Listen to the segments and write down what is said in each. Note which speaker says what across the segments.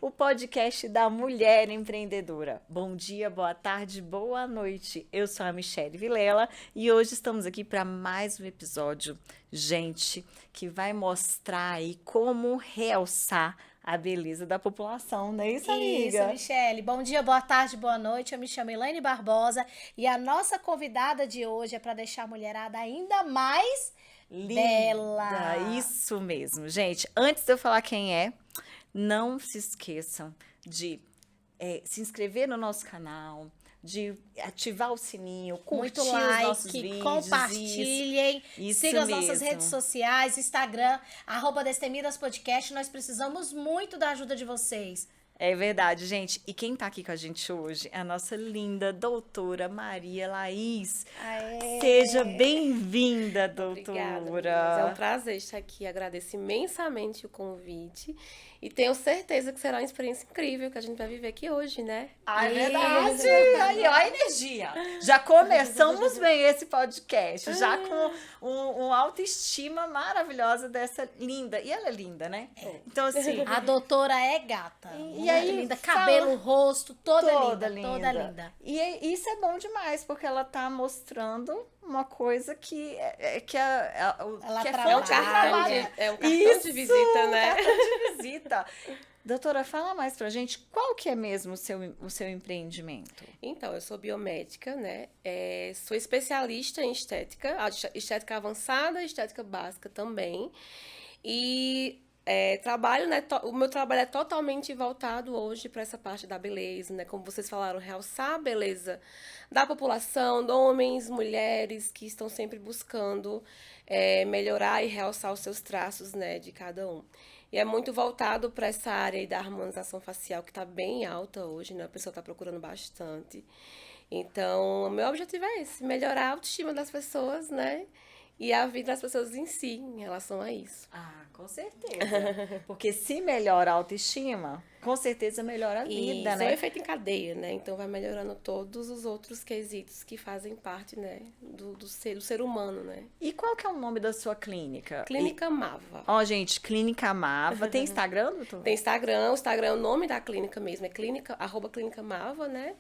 Speaker 1: o podcast da Mulher Empreendedora. Bom dia, boa tarde, boa noite. Eu sou a Michele Vilela e hoje estamos aqui para mais um episódio, gente, que vai mostrar aí como realçar a beleza da população, não é isso, amiga?
Speaker 2: Isso, Michele. Bom dia, boa tarde, boa noite. Eu me chamo Elaine Barbosa e a nossa convidada de hoje é para deixar a mulherada ainda mais bela.
Speaker 1: Isso mesmo, gente. Antes de eu falar quem é, não se esqueçam de se inscrever no nosso canal, de ativar o sininho, curtir
Speaker 2: Muito like,
Speaker 1: os nossos vídeos.
Speaker 2: compartilhem,
Speaker 1: isso
Speaker 2: sigam as
Speaker 1: mesmo.
Speaker 2: nossas redes sociais, Instagram, @Destemidas Podcast. Nós precisamos muito da ajuda de vocês.
Speaker 1: É verdade, gente. E quem tá aqui com a gente hoje é a nossa linda doutora Maria Laís.
Speaker 2: Aê.
Speaker 1: Seja bem-vinda, doutora.
Speaker 3: Obrigada, é um prazer estar aqui. Agradeço imensamente o convite. E tenho certeza que será uma experiência incrível que a gente vai viver aqui hoje, né?
Speaker 1: É verdade! Aí, ó, a energia. Já começamos bem esse podcast, já com uma autoestima maravilhosa dessa linda. E ela é linda, né? Então, assim...
Speaker 2: A doutora é gata.
Speaker 1: E aí,
Speaker 2: linda, cabelo, rosto, toda linda.
Speaker 1: E isso é bom demais, porque ela tá mostrando uma coisa que é
Speaker 3: um cartão de visita, né?
Speaker 1: Cartão de visita. Doutora, fala mais pra gente, qual que é mesmo o seu empreendimento?
Speaker 3: Então, eu sou biomédica, né? Sou especialista em estética avançada, estética básica também. E trabalho, né? O meu trabalho é totalmente voltado hoje para essa parte da beleza, né? Como vocês falaram, realçar a beleza da população, de homens, mulheres que estão sempre buscando melhorar e realçar os seus traços, né? De cada um. E é muito voltado para essa área aí da harmonização facial, que está bem alta hoje, né? A pessoa está procurando bastante. Então, o meu objetivo é esse, melhorar a autoestima das pessoas, né? E a vida das pessoas em si, em relação a isso.
Speaker 1: Ah, com certeza. Porque se melhora a autoestima, com certeza melhora a vida, né?
Speaker 3: É um efeito em cadeia, né? Então vai melhorando todos os outros quesitos que fazem parte, né? Do ser humano, né?
Speaker 1: E qual que é o nome da sua clínica?
Speaker 3: Clínica Mava.
Speaker 1: Ó, gente, Clínica Mava. Tem Instagram, doutor?
Speaker 3: Tem Instagram. O Instagram, o nome da clínica mesmo é @Clínica Mava, né?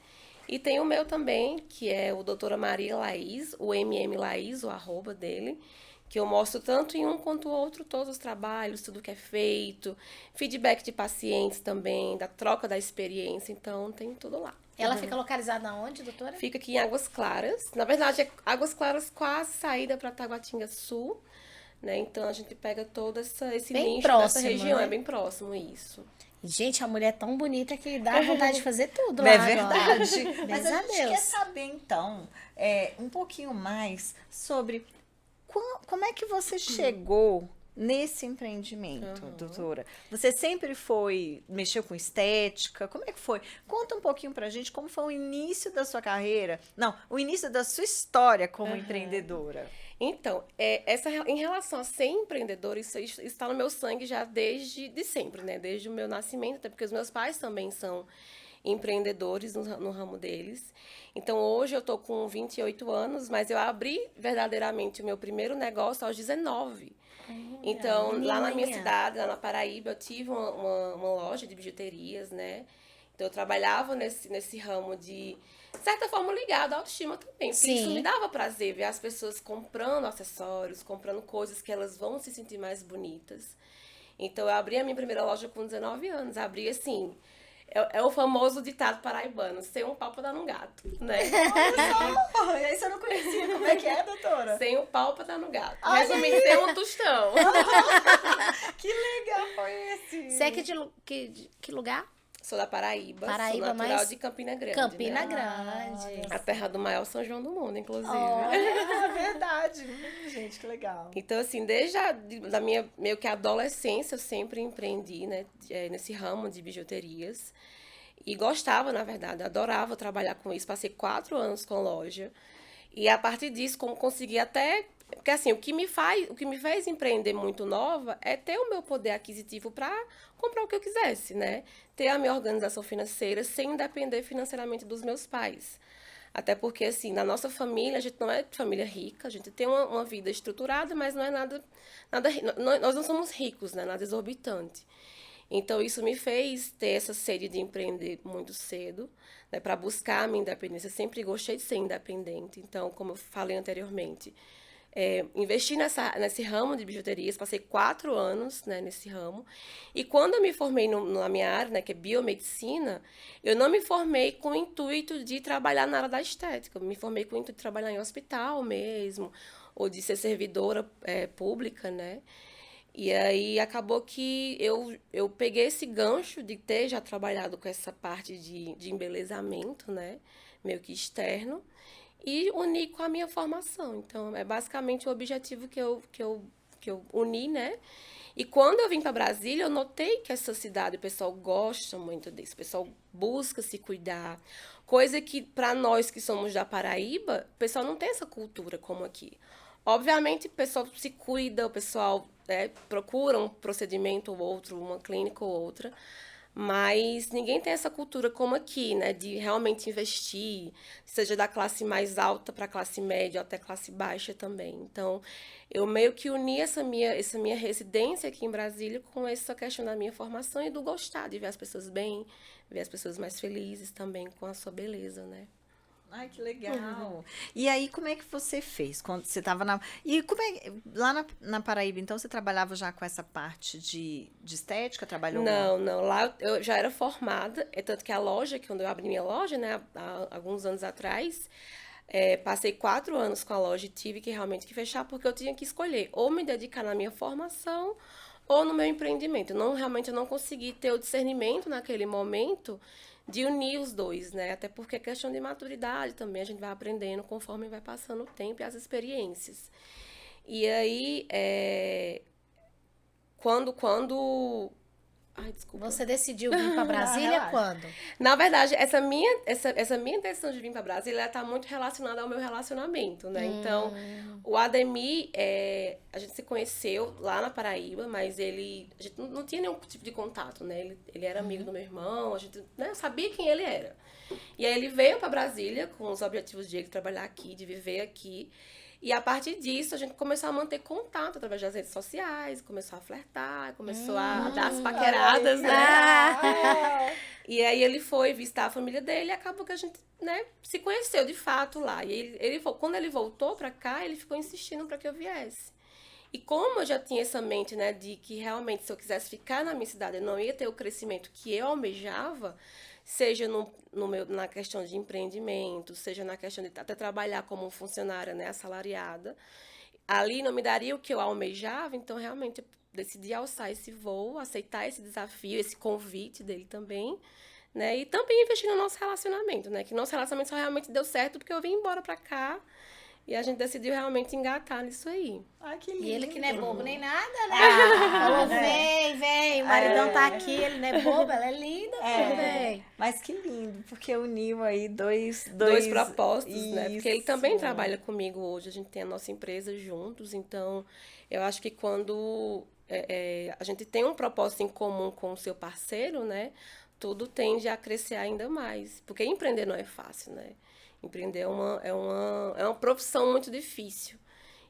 Speaker 3: E tem o meu também, que é o doutora Maria Laís, o Laís, o @ dele, que eu mostro tanto em um quanto o outro, todos os trabalhos, tudo que é feito, feedback de pacientes também, da troca da experiência, então tem tudo lá.
Speaker 2: Ela fica localizada onde, doutora?
Speaker 3: Fica aqui em Águas Claras, na verdade é Águas Claras quase saída para Taguatinga Sul, né? Então a gente pega todo esse
Speaker 2: bem
Speaker 3: nicho
Speaker 2: próximo,
Speaker 3: dessa região,
Speaker 2: né?
Speaker 3: É bem próximo isso.
Speaker 2: Gente, a mulher é tão bonita que dá vontade de fazer tudo
Speaker 1: lá. É
Speaker 2: verdade.
Speaker 1: Mas a gente quer saber, então, um pouquinho mais sobre como é que você chegou nesse empreendimento, doutora? Você sempre mexeu com estética? Como é que foi? Conta um pouquinho pra gente como foi o início da sua carreira. Não, o início da sua história como empreendedora.
Speaker 3: Então, em relação a ser empreendedora, isso está no meu sangue já desde sempre, né? Desde o meu nascimento, até porque os meus pais também são empreendedores no ramo deles. Então, hoje eu estou com 28 anos, mas eu abri verdadeiramente o meu primeiro negócio aos 19. Então, lá na minha cidade, lá na Paraíba, eu tive uma loja de bijuterias, né? Então, eu trabalhava nesse ramo de certa forma ligado à autoestima também. Porque isso me dava prazer ver as pessoas comprando acessórios, comprando coisas que elas vão se sentir mais bonitas. Então, eu abri a minha primeira loja com 19 anos. Abri assim... É o famoso ditado paraibano, sem um pau pra dar num gato, né?
Speaker 1: Olha só! Isso eu não conhecia. Como é que é, doutora?
Speaker 3: Sem um pau pra dar no gato. Resumindo, sem um tostão.
Speaker 1: Que legal foi esse!
Speaker 2: Você é que lugar?
Speaker 3: Sou da Paraíba, sou natural de Campina Grande.
Speaker 2: Campina Grande.
Speaker 3: A terra do maior São João do mundo, inclusive.
Speaker 1: É verdade. Gente, que legal.
Speaker 3: Então, assim, desde da minha meio que adolescência, eu sempre empreendi, né, nesse ramo de bijuterias. E gostava, na verdade, adorava trabalhar com isso. Passei 4 anos com loja. E a partir disso, como consegui até... Porque, assim, o que me fez empreender muito nova é ter o meu poder aquisitivo para comprar o que eu quisesse, né? Ter a minha organização financeira sem depender financeiramente dos meus pais. Até porque, assim, na nossa família, a gente não é família rica, a gente tem uma vida estruturada, mas não é nada nós não somos ricos, né? Nada exorbitante. Então, isso me fez ter essa sede de empreender muito cedo, né, para buscar a minha independência. Eu sempre gostei de ser independente. Então, como eu falei anteriormente, investi nesse ramo de bijuterias, passei 4 anos, né, nesse ramo. E quando eu me formei na minha área, né, que é biomedicina, eu não me formei com o intuito de trabalhar na área da estética. Eu me formei com o intuito de trabalhar em hospital mesmo, ou de ser servidora pública, né? E aí acabou que eu peguei esse gancho de ter já trabalhado com essa parte de embelezamento, né? Meio que externo, e uni com a minha formação. Então, é basicamente o objetivo que eu uni, né? E quando eu vim para Brasília, eu notei que essa cidade, o pessoal gosta muito disso, o pessoal busca se cuidar. Coisa que, para nós que somos da Paraíba, o pessoal não tem essa cultura como aqui. Obviamente, o pessoal se cuida, o pessoal procura um procedimento ou outro, uma clínica ou outra, mas ninguém tem essa cultura como aqui, né, de realmente investir, seja da classe mais alta para a classe média ou até classe baixa também. Então, eu meio que uni essa minha residência aqui em Brasília com essa questão da minha formação e do gostar de ver as pessoas bem, ver as pessoas mais felizes também com a sua beleza, né?
Speaker 1: Ai, que legal. E aí, como é que você fez quando você estava na... E como é... Lá na Paraíba, então, você trabalhava já com essa parte de estética? Trabalhou
Speaker 3: Não, não. Lá eu já era formada, é tanto que a loja, quando eu abri minha loja, né, há alguns anos atrás, passei 4 anos com a loja e tive que realmente que fechar porque eu tinha que escolher ou me dedicar na minha formação ou no meu empreendimento. Realmente eu não consegui ter o discernimento naquele momento de unir os dois, né? Até porque é questão de maturidade também, a gente vai aprendendo conforme vai passando o tempo e as experiências. E aí, quando... Ai, desculpa.
Speaker 2: Você decidiu vir para Brasília
Speaker 1: relaxa.
Speaker 2: quando?
Speaker 3: Na verdade, essa minha decisão de vir para Brasília está muito relacionada ao meu relacionamento, né? Então, o Ademir, a gente se conheceu lá na Paraíba, mas a gente não tinha nenhum tipo de contato, né? Ele era amigo do meu irmão, a gente, né, sabia quem ele era. E aí ele veio para Brasília com os objetivos de ele trabalhar aqui, de viver aqui. E a partir disso, a gente começou a manter contato através das redes sociais, começou a flertar, começou a dar as paqueradas, né? E aí ele foi visitar a família dele e acabou que a gente, né, se conheceu de fato lá. E quando ele voltou pra cá, ele ficou insistindo para que eu viesse. E como eu já tinha essa mente, né, de que realmente se eu quisesse ficar na minha cidade, eu não ia ter o crescimento que eu almejava, seja na questão de empreendimento, seja na questão de até trabalhar como funcionária, né, assalariada, ali não me daria o que eu almejava, então realmente eu decidi alçar esse voo, aceitar esse desafio, esse convite dele também, né, e também investir no nosso relacionamento, né, que nosso relacionamento só realmente deu certo porque eu vim embora pra cá e a gente decidiu realmente engatar nisso aí.
Speaker 1: Ai, que lindo.
Speaker 2: E ele que não é bobo nem nada, né? Falou, vem, o maridão tá aqui, ele não é bobo, ela é linda, vem.
Speaker 1: Mas que lindo, porque uniu aí dois
Speaker 3: Propósitos, né? Porque ele também
Speaker 1: Isso.
Speaker 3: trabalha comigo hoje, a gente tem a nossa empresa juntos, então eu acho que quando a gente tem um propósito em comum com o seu parceiro, né? Tudo tende a crescer ainda mais, porque empreender não é fácil, né? Empreender é uma profissão muito difícil.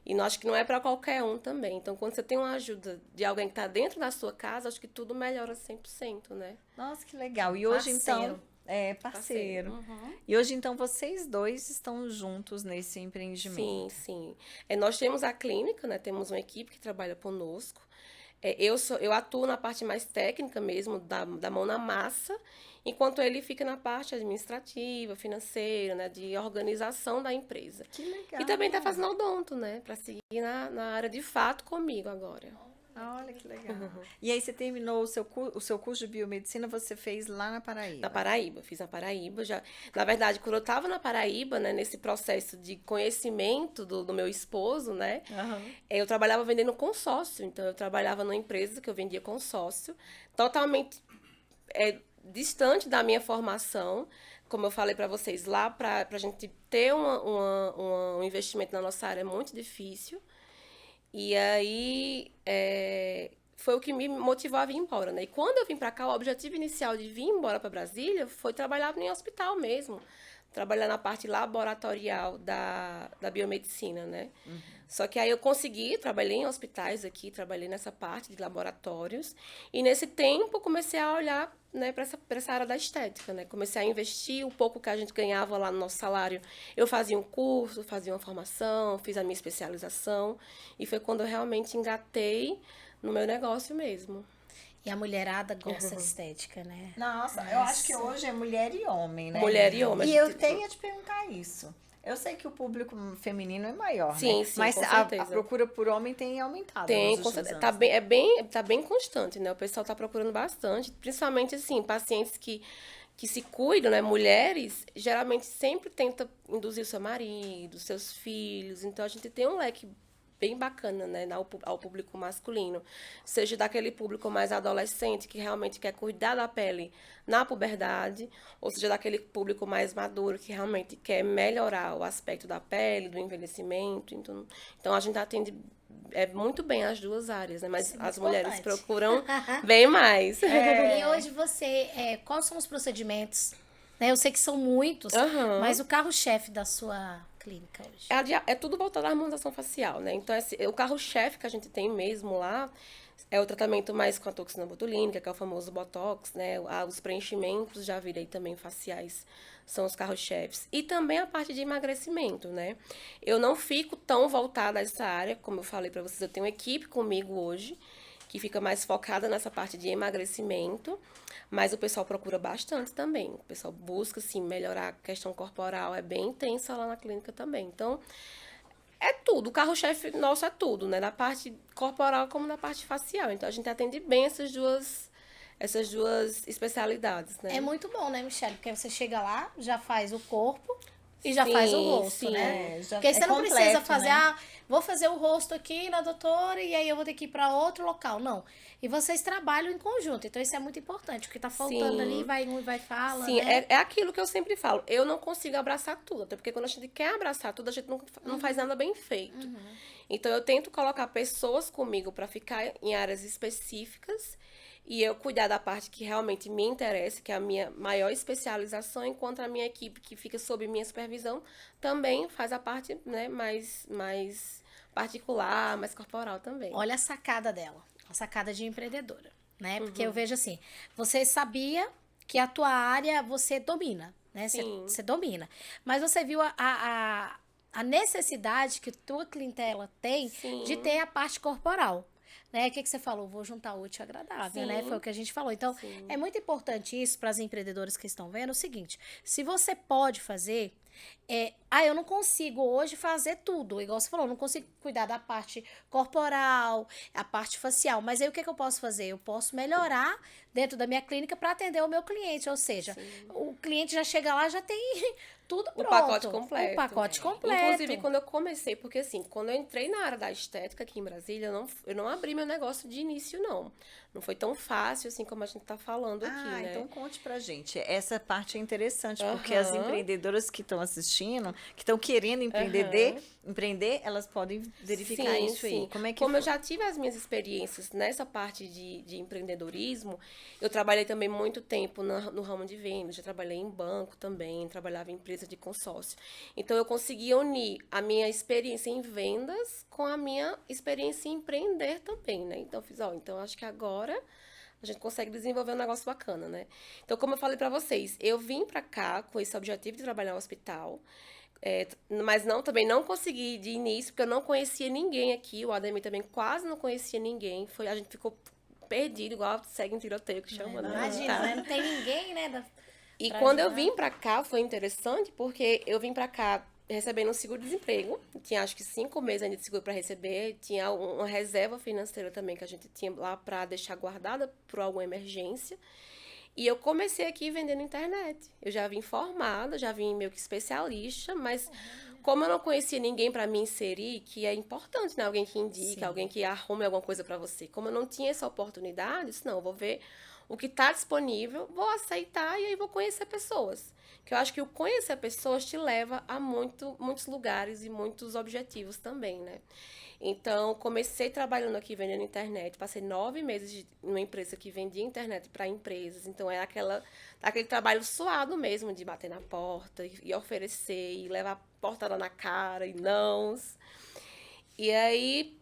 Speaker 3: E eu acho que não é para qualquer um também. Então, quando você tem uma ajuda de alguém que está dentro da sua casa, acho que tudo melhora 100%, né?
Speaker 1: Nossa, que legal. E hoje,
Speaker 2: Parceiro.
Speaker 1: então... parceiro. E hoje, então, vocês dois estão juntos nesse empreendimento.
Speaker 3: Sim. Nós temos a clínica, né? Temos uma equipe que trabalha conosco. Eu atuo na parte mais técnica mesmo, da mão na massa, enquanto ele fica na parte administrativa, financeira, né, de organização da empresa.
Speaker 1: Que legal.
Speaker 3: E também está fazendo odonto, né, para seguir na área de fato comigo agora.
Speaker 1: Olha que legal. E aí você terminou o seu curso de biomedicina, você fez lá na Paraíba?
Speaker 3: Na Paraíba, fiz na Paraíba. Na verdade, quando eu estava na Paraíba, né, nesse processo de conhecimento do meu esposo, né, eu trabalhava vendendo consórcio. Então, eu trabalhava numa empresa que eu vendia consórcio, totalmente distante da minha formação. Como eu falei para vocês, lá para a gente ter um investimento na nossa área é muito difícil. E aí, foi o que me motivou a vir embora, né? E quando eu vim para cá, o objetivo inicial de vir embora para Brasília foi trabalhar em hospital mesmo. trabalhar na parte laboratorial da biomedicina, né? Só que aí eu consegui, trabalhei em hospitais aqui, trabalhei nessa parte de laboratórios. E nesse tempo comecei a olhar, né, para essa área da estética, né? Comecei a investir o pouco que a gente ganhava lá no nosso salário. Eu fazia um curso, fazia uma formação, fiz a minha especialização. E foi quando eu realmente engatei no meu negócio mesmo.
Speaker 2: E a mulherada gosta de estética, né?
Speaker 1: Nossa, eu acho que hoje é mulher e homem, né?
Speaker 3: Mulher e homem.
Speaker 1: E eu tenho a te perguntar isso. Eu sei que o público feminino é maior,
Speaker 3: Sim,
Speaker 1: né?
Speaker 3: sim,
Speaker 1: Mas
Speaker 3: com
Speaker 1: a
Speaker 3: certeza.
Speaker 1: procura por homem tem aumentado
Speaker 3: Tem,
Speaker 1: nos
Speaker 3: com
Speaker 1: últimos
Speaker 3: certeza.
Speaker 1: anos.
Speaker 3: Tá bem constante, né? O pessoal tá procurando bastante. Principalmente, assim, pacientes que se cuidam, né? Mulheres, geralmente sempre tenta induzir o seu marido, seus filhos. Então, a gente tem um leque bem bacana, né, ao público masculino. Seja daquele público mais adolescente, que realmente quer cuidar da pele na puberdade, ou seja daquele público mais maduro, que realmente quer melhorar o aspecto da pele, do envelhecimento. Então a gente atende muito bem as duas áreas, né? Mas
Speaker 2: Isso é muito
Speaker 3: as mulheres
Speaker 2: importante.
Speaker 3: procuram bem mais.
Speaker 2: E hoje quais são os procedimentos? Né, eu sei que são muitos,
Speaker 3: Aham.
Speaker 2: mas o carro-chefe da sua clínica hoje?
Speaker 3: É tudo voltado à harmonização facial, né? Então, o carro-chefe que a gente tem mesmo lá é o tratamento mais com a toxina botulínica, que é o famoso Botox, né? Os preenchimentos, já virei também faciais, são os carros-chefes. E também a parte de emagrecimento, né? Eu não fico tão voltada a essa área, como eu falei para vocês, eu tenho uma equipe comigo hoje, que fica mais focada nessa parte de emagrecimento, mas o pessoal procura bastante também. O pessoal busca, assim, melhorar a questão corporal, é bem intensa lá na clínica também. Então, é tudo. O carro-chefe nosso é tudo, né? Na parte corporal como na parte facial. Então, a gente atende bem essas duas especialidades, né?
Speaker 2: É muito bom, né, Michelle? Porque você chega lá, já faz o corpo e já
Speaker 3: Sim,
Speaker 2: faz o rosto,
Speaker 3: sim.
Speaker 2: né?
Speaker 1: Já
Speaker 2: Porque aí
Speaker 1: é
Speaker 2: você não
Speaker 1: completo,
Speaker 2: precisa fazer,
Speaker 1: né?
Speaker 2: vou fazer o rosto aqui na doutora e aí eu vou ter que ir para outro local. Não. E vocês trabalham em conjunto, então isso é muito importante. O que tá faltando
Speaker 3: Sim.
Speaker 2: ali, vai um e vai fala,
Speaker 3: Sim,
Speaker 2: né?
Speaker 3: é aquilo que eu sempre falo. Eu não consigo abraçar tudo, até porque quando a gente quer abraçar tudo, a gente não faz nada bem feito. Então, eu tento colocar pessoas comigo para ficar em áreas específicas e eu cuidar da parte que realmente me interessa, que é a minha maior especialização, enquanto a minha equipe, que fica sob minha supervisão, também faz a parte, né, mais particular, mais corporal também.
Speaker 2: Olha a sacada dela, a sacada de empreendedora, né? Porque eu vejo assim, você sabia que a tua área você domina, né?
Speaker 3: Sim.
Speaker 2: Você domina. Mas você viu a necessidade que tua clientela tem
Speaker 3: Sim.
Speaker 2: de ter a parte corporal. Né? O que você falou? Vou juntar o útil ao agradável, né?
Speaker 3: Sim.
Speaker 2: Foi o que a gente falou. Então,
Speaker 3: Sim.
Speaker 2: é muito importante isso para as empreendedoras que estão vendo, o seguinte, se você pode fazer, eu não consigo hoje fazer tudo, igual você falou, eu não consigo cuidar da parte corporal, a parte facial, mas aí o que eu posso fazer? Eu posso melhorar dentro da minha clínica para atender o meu cliente, ou seja, o cliente já chega lá, já tem tudo pronto.
Speaker 3: O pacote completo.
Speaker 2: O pacote completo.
Speaker 3: Inclusive, quando eu comecei, porque assim, quando eu entrei na área da estética aqui em Brasília, eu não abri meu negócio de início, não. Não foi tão fácil, assim, como a gente tá falando aqui, né?
Speaker 1: Então conte pra gente. Essa parte é interessante, porque as empreendedoras que estão assistindo, que estão querendo empreender, elas podem verificar isso aí.
Speaker 3: Como eu já tive as minhas experiências nessa parte de empreendedorismo, eu trabalhei também muito tempo no ramo de vendas, já trabalhei em banco também, trabalhava em empresa de consórcio. Então, eu conseguia unir a minha experiência em vendas com a minha experiência em empreender também, né? Então, então acho que agora a gente consegue desenvolver um negócio bacana, né? Então, como eu falei pra vocês, eu vim pra cá com esse objetivo de trabalhar no hospital, mas também não consegui de início, porque eu não conhecia ninguém aqui, o Ademir também quase não conhecia ninguém, a gente ficou perdido, igual segue em tiroteio que chama, né?
Speaker 2: Imagina, né? Não tem ninguém, né?
Speaker 3: E quando eu vim pra cá, foi interessante, porque eu vim pra cá recebendo um seguro-desemprego. Tinha acho que 5 meses ainda de seguro para receber. Tinha uma reserva financeira também que a gente tinha lá para deixar guardada por alguma emergência. E eu comecei aqui vendendo internet. Eu já vim formada, já vim meio que especialista, mas como eu não conhecia ninguém para me inserir, que é importante, né? Alguém que indique, alguém que arrume alguma coisa para você. Como eu não tinha essa oportunidade, eu disse, não, eu vou ver o que está disponível, vou aceitar e aí vou conhecer pessoas. Que eu acho que o conhecer pessoas te leva a muitos lugares e muitos objetivos também, né? Então, comecei trabalhando aqui vendendo internet. Passei 9 meses numa empresa que vendia internet para empresas. Então, é aquele trabalho suado mesmo, de bater na porta e oferecer, e levar portada na cara e nãos. E aí,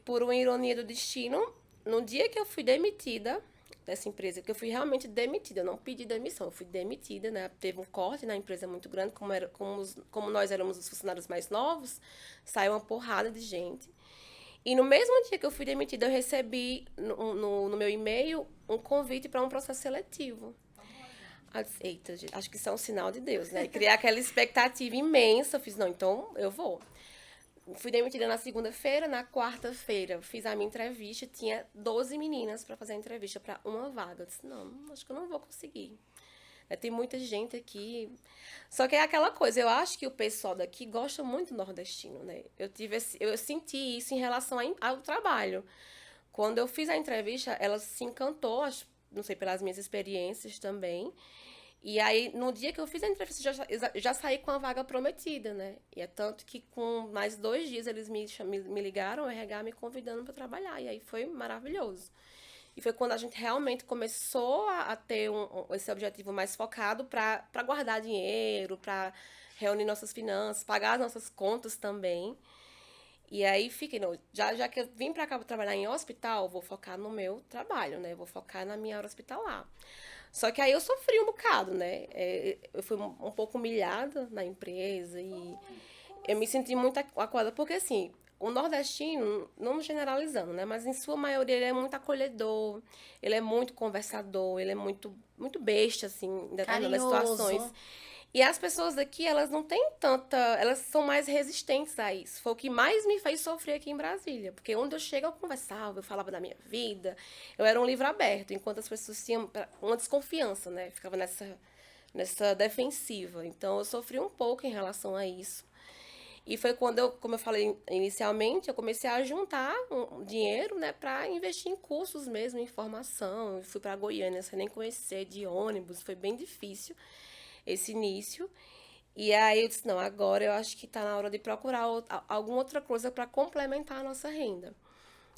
Speaker 3: por uma ironia do destino, no dia que eu fui demitida dessa empresa, que eu fui realmente demitida, eu não pedi demissão, eu fui demitida, né? Teve um corte na empresa muito grande, como nós éramos os funcionários mais novos, saiu uma porrada de gente. E no mesmo dia que eu fui demitida, eu recebi no meu e-mail um convite para um processo seletivo. Eita, gente, acho que isso é um sinal de Deus, né? Criar aquela expectativa imensa. Eu fiz, não, então eu vou. Fui demitida na segunda-feira, na quarta-feira fiz a minha entrevista, tinha 12 meninas para fazer a entrevista para uma vaga. Eu disse, não, acho que eu não vou conseguir. Tem muita gente aqui. Só que é aquela coisa, eu acho que o pessoal daqui gosta muito do nordestino, né? Eu senti isso em relação ao trabalho. Quando eu fiz a entrevista, ela se encantou, não sei, pelas minhas experiências também. E aí, no dia que eu fiz a entrevista, já saí com a vaga prometida, né? E é tanto que com mais 2 dias eles me ligaram, o RH me convidando para trabalhar. E aí foi maravilhoso. E foi quando a gente realmente começou a ter esse objetivo mais focado para guardar dinheiro, para reunir nossas finanças, pagar as nossas contas também. E aí fiquei, não, já que eu vim para cá para trabalhar em hospital, vou focar no meu trabalho, né? Vou focar na minha área hospitalar. Só que aí eu sofri um bocado, né? Eu fui um pouco humilhada na empresa e eu me senti muito acuada, porque assim, o nordestino, não generalizando, né? Mas em sua maioria ele é muito acolhedor, ele é muito conversador, ele é muito, muito besta, assim, em determinadas situações. E as pessoas daqui, elas não têm tanta... Elas são mais resistentes a isso. Foi o que mais me fez sofrer aqui em Brasília. Porque onde eu chego, eu conversava, eu falava da minha vida. Eu era um livro aberto, enquanto as pessoas tinham uma desconfiança, né? Ficava nessa defensiva. Então, eu sofri um pouco em relação a isso. E foi quando eu, como eu falei inicialmente, eu comecei a juntar um dinheiro, né, para investir em cursos mesmo, em formação. Eu fui para Goiânia sem nem conhecer, de ônibus, foi bem difícil esse início. E aí eu disse, não, agora eu acho que está na hora de procurar alguma outra coisa para complementar a nossa renda.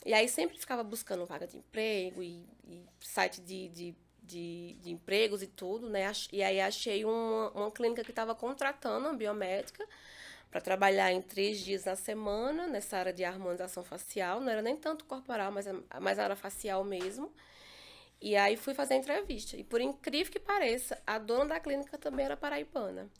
Speaker 3: E aí sempre ficava buscando vaga de emprego e site de empregos e tudo, né? E aí achei uma clínica que estava contratando uma biomédica para trabalhar em 3 dias na semana, nessa área de harmonização facial. Não era nem tanto corporal, mas mais a área facial mesmo. E aí fui fazer a entrevista. E por incrível que pareça, a dona da clínica também era paraibana.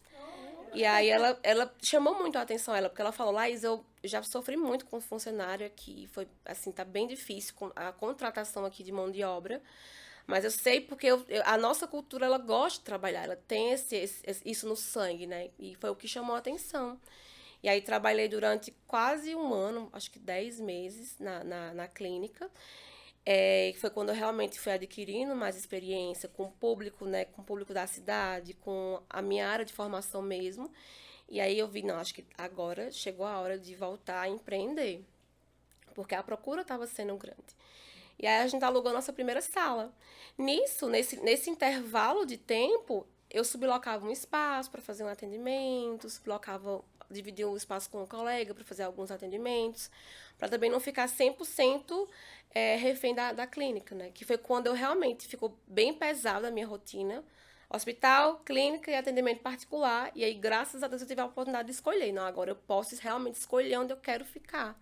Speaker 3: E aí ela chamou muito a atenção porque ela falou, Laís, eu já sofri muito com funcionário aqui. Foi, assim, tá bem difícil a contratação aqui de mão de obra. Mas eu sei porque a nossa cultura, ela gosta de trabalhar. Ela tem isso no sangue, né? E foi o que chamou a atenção. E aí trabalhei durante quase um ano, acho que 10 meses na clínica. Foi quando eu realmente fui adquirindo mais experiência com o público, né, com o público da cidade, com a minha área de formação mesmo. E aí eu vi, não, acho que agora chegou a hora de voltar a empreender, porque a procura estava sendo grande. E aí a gente alugou a nossa primeira sala. Nesse intervalo de tempo, eu sublocava um espaço para fazer um atendimento, dividia um espaço com um colega para fazer alguns atendimentos, para também não ficar 100% refém da clínica, né? Que foi quando eu realmente ficou bem pesado a minha rotina. Hospital, clínica e atendimento particular. E aí, graças a Deus, eu tive a oportunidade de escolher. Não, agora eu posso realmente escolher onde eu quero ficar.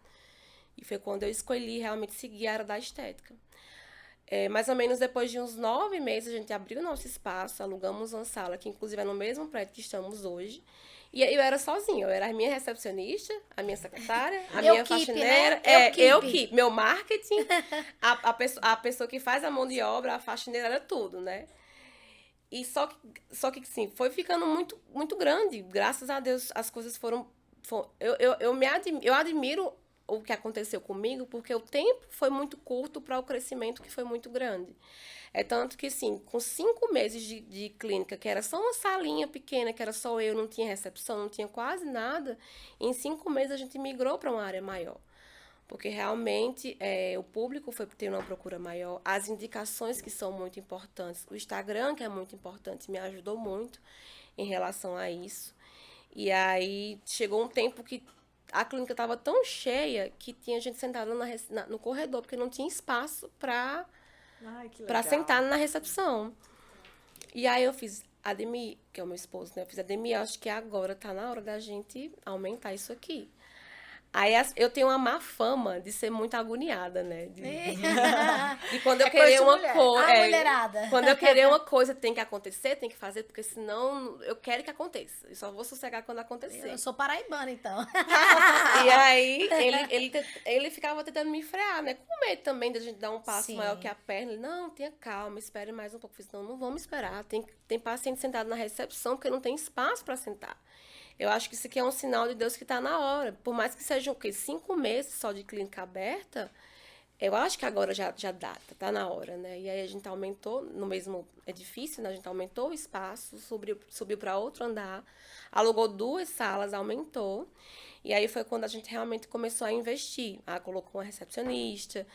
Speaker 3: E foi quando eu escolhi realmente seguir a área da estética. Mais ou menos depois de uns 9 meses, a gente abriu o nosso espaço, alugamos uma sala, que inclusive é no mesmo prédio que estamos hoje. E eu era sozinha, eu era a minha recepcionista, a minha secretária, a minha faxineira.
Speaker 2: Né?
Speaker 3: Eu que, meu marketing, a pessoa que faz a mão de obra, a faxineira, era tudo, né? E só que sim, foi ficando muito, muito grande. Graças a Deus, as coisas foram eu admiro o que aconteceu comigo, porque o tempo foi muito curto para o crescimento que foi muito grande. Tanto que, sim, com 5 meses de clínica, que era só uma salinha pequena, que era só eu, não tinha recepção, não tinha quase nada, em 5 meses a gente migrou para uma área maior. Porque realmente o público foi tendo uma procura maior, as indicações que são muito importantes, o Instagram, que é muito importante, me ajudou muito em relação a isso. E aí chegou um tempo que a clínica estava tão cheia que tinha gente sentada no corredor, porque não tinha espaço para sentar na recepção. E aí eu fiz, Ademir, que é o meu esposo, né? Eu fiz, Ademir, acho que agora tá na hora da gente aumentar isso aqui. Aí eu tenho uma má fama de ser muito agoniada, né? De quando eu querer uma coisa.
Speaker 2: Mulherada.
Speaker 3: Quando eu querer uma coisa, tem que acontecer, tem que fazer, porque senão eu quero que aconteça. Eu só vou sossegar quando acontecer.
Speaker 2: Eu sou paraibana, então.
Speaker 3: E aí, ele ficava tentando me frear, né? Com medo também da gente dar um passo maior que a perna. Ele, não, tenha calma, espere mais um pouco. Eu falei, não vamos esperar. Tem paciente sentado na recepção, porque não tem espaço para sentar. Eu acho que isso aqui é um sinal de Deus que está na hora. Por mais que sejam 5 meses só de clínica aberta, eu acho que agora já dá, tá na hora, né? E aí a gente aumentou, no mesmo edifício, né? A gente aumentou o espaço, subiu para outro andar, alugou 2 salas, aumentou. E aí foi quando a gente realmente começou a investir. Colocou uma recepcionista.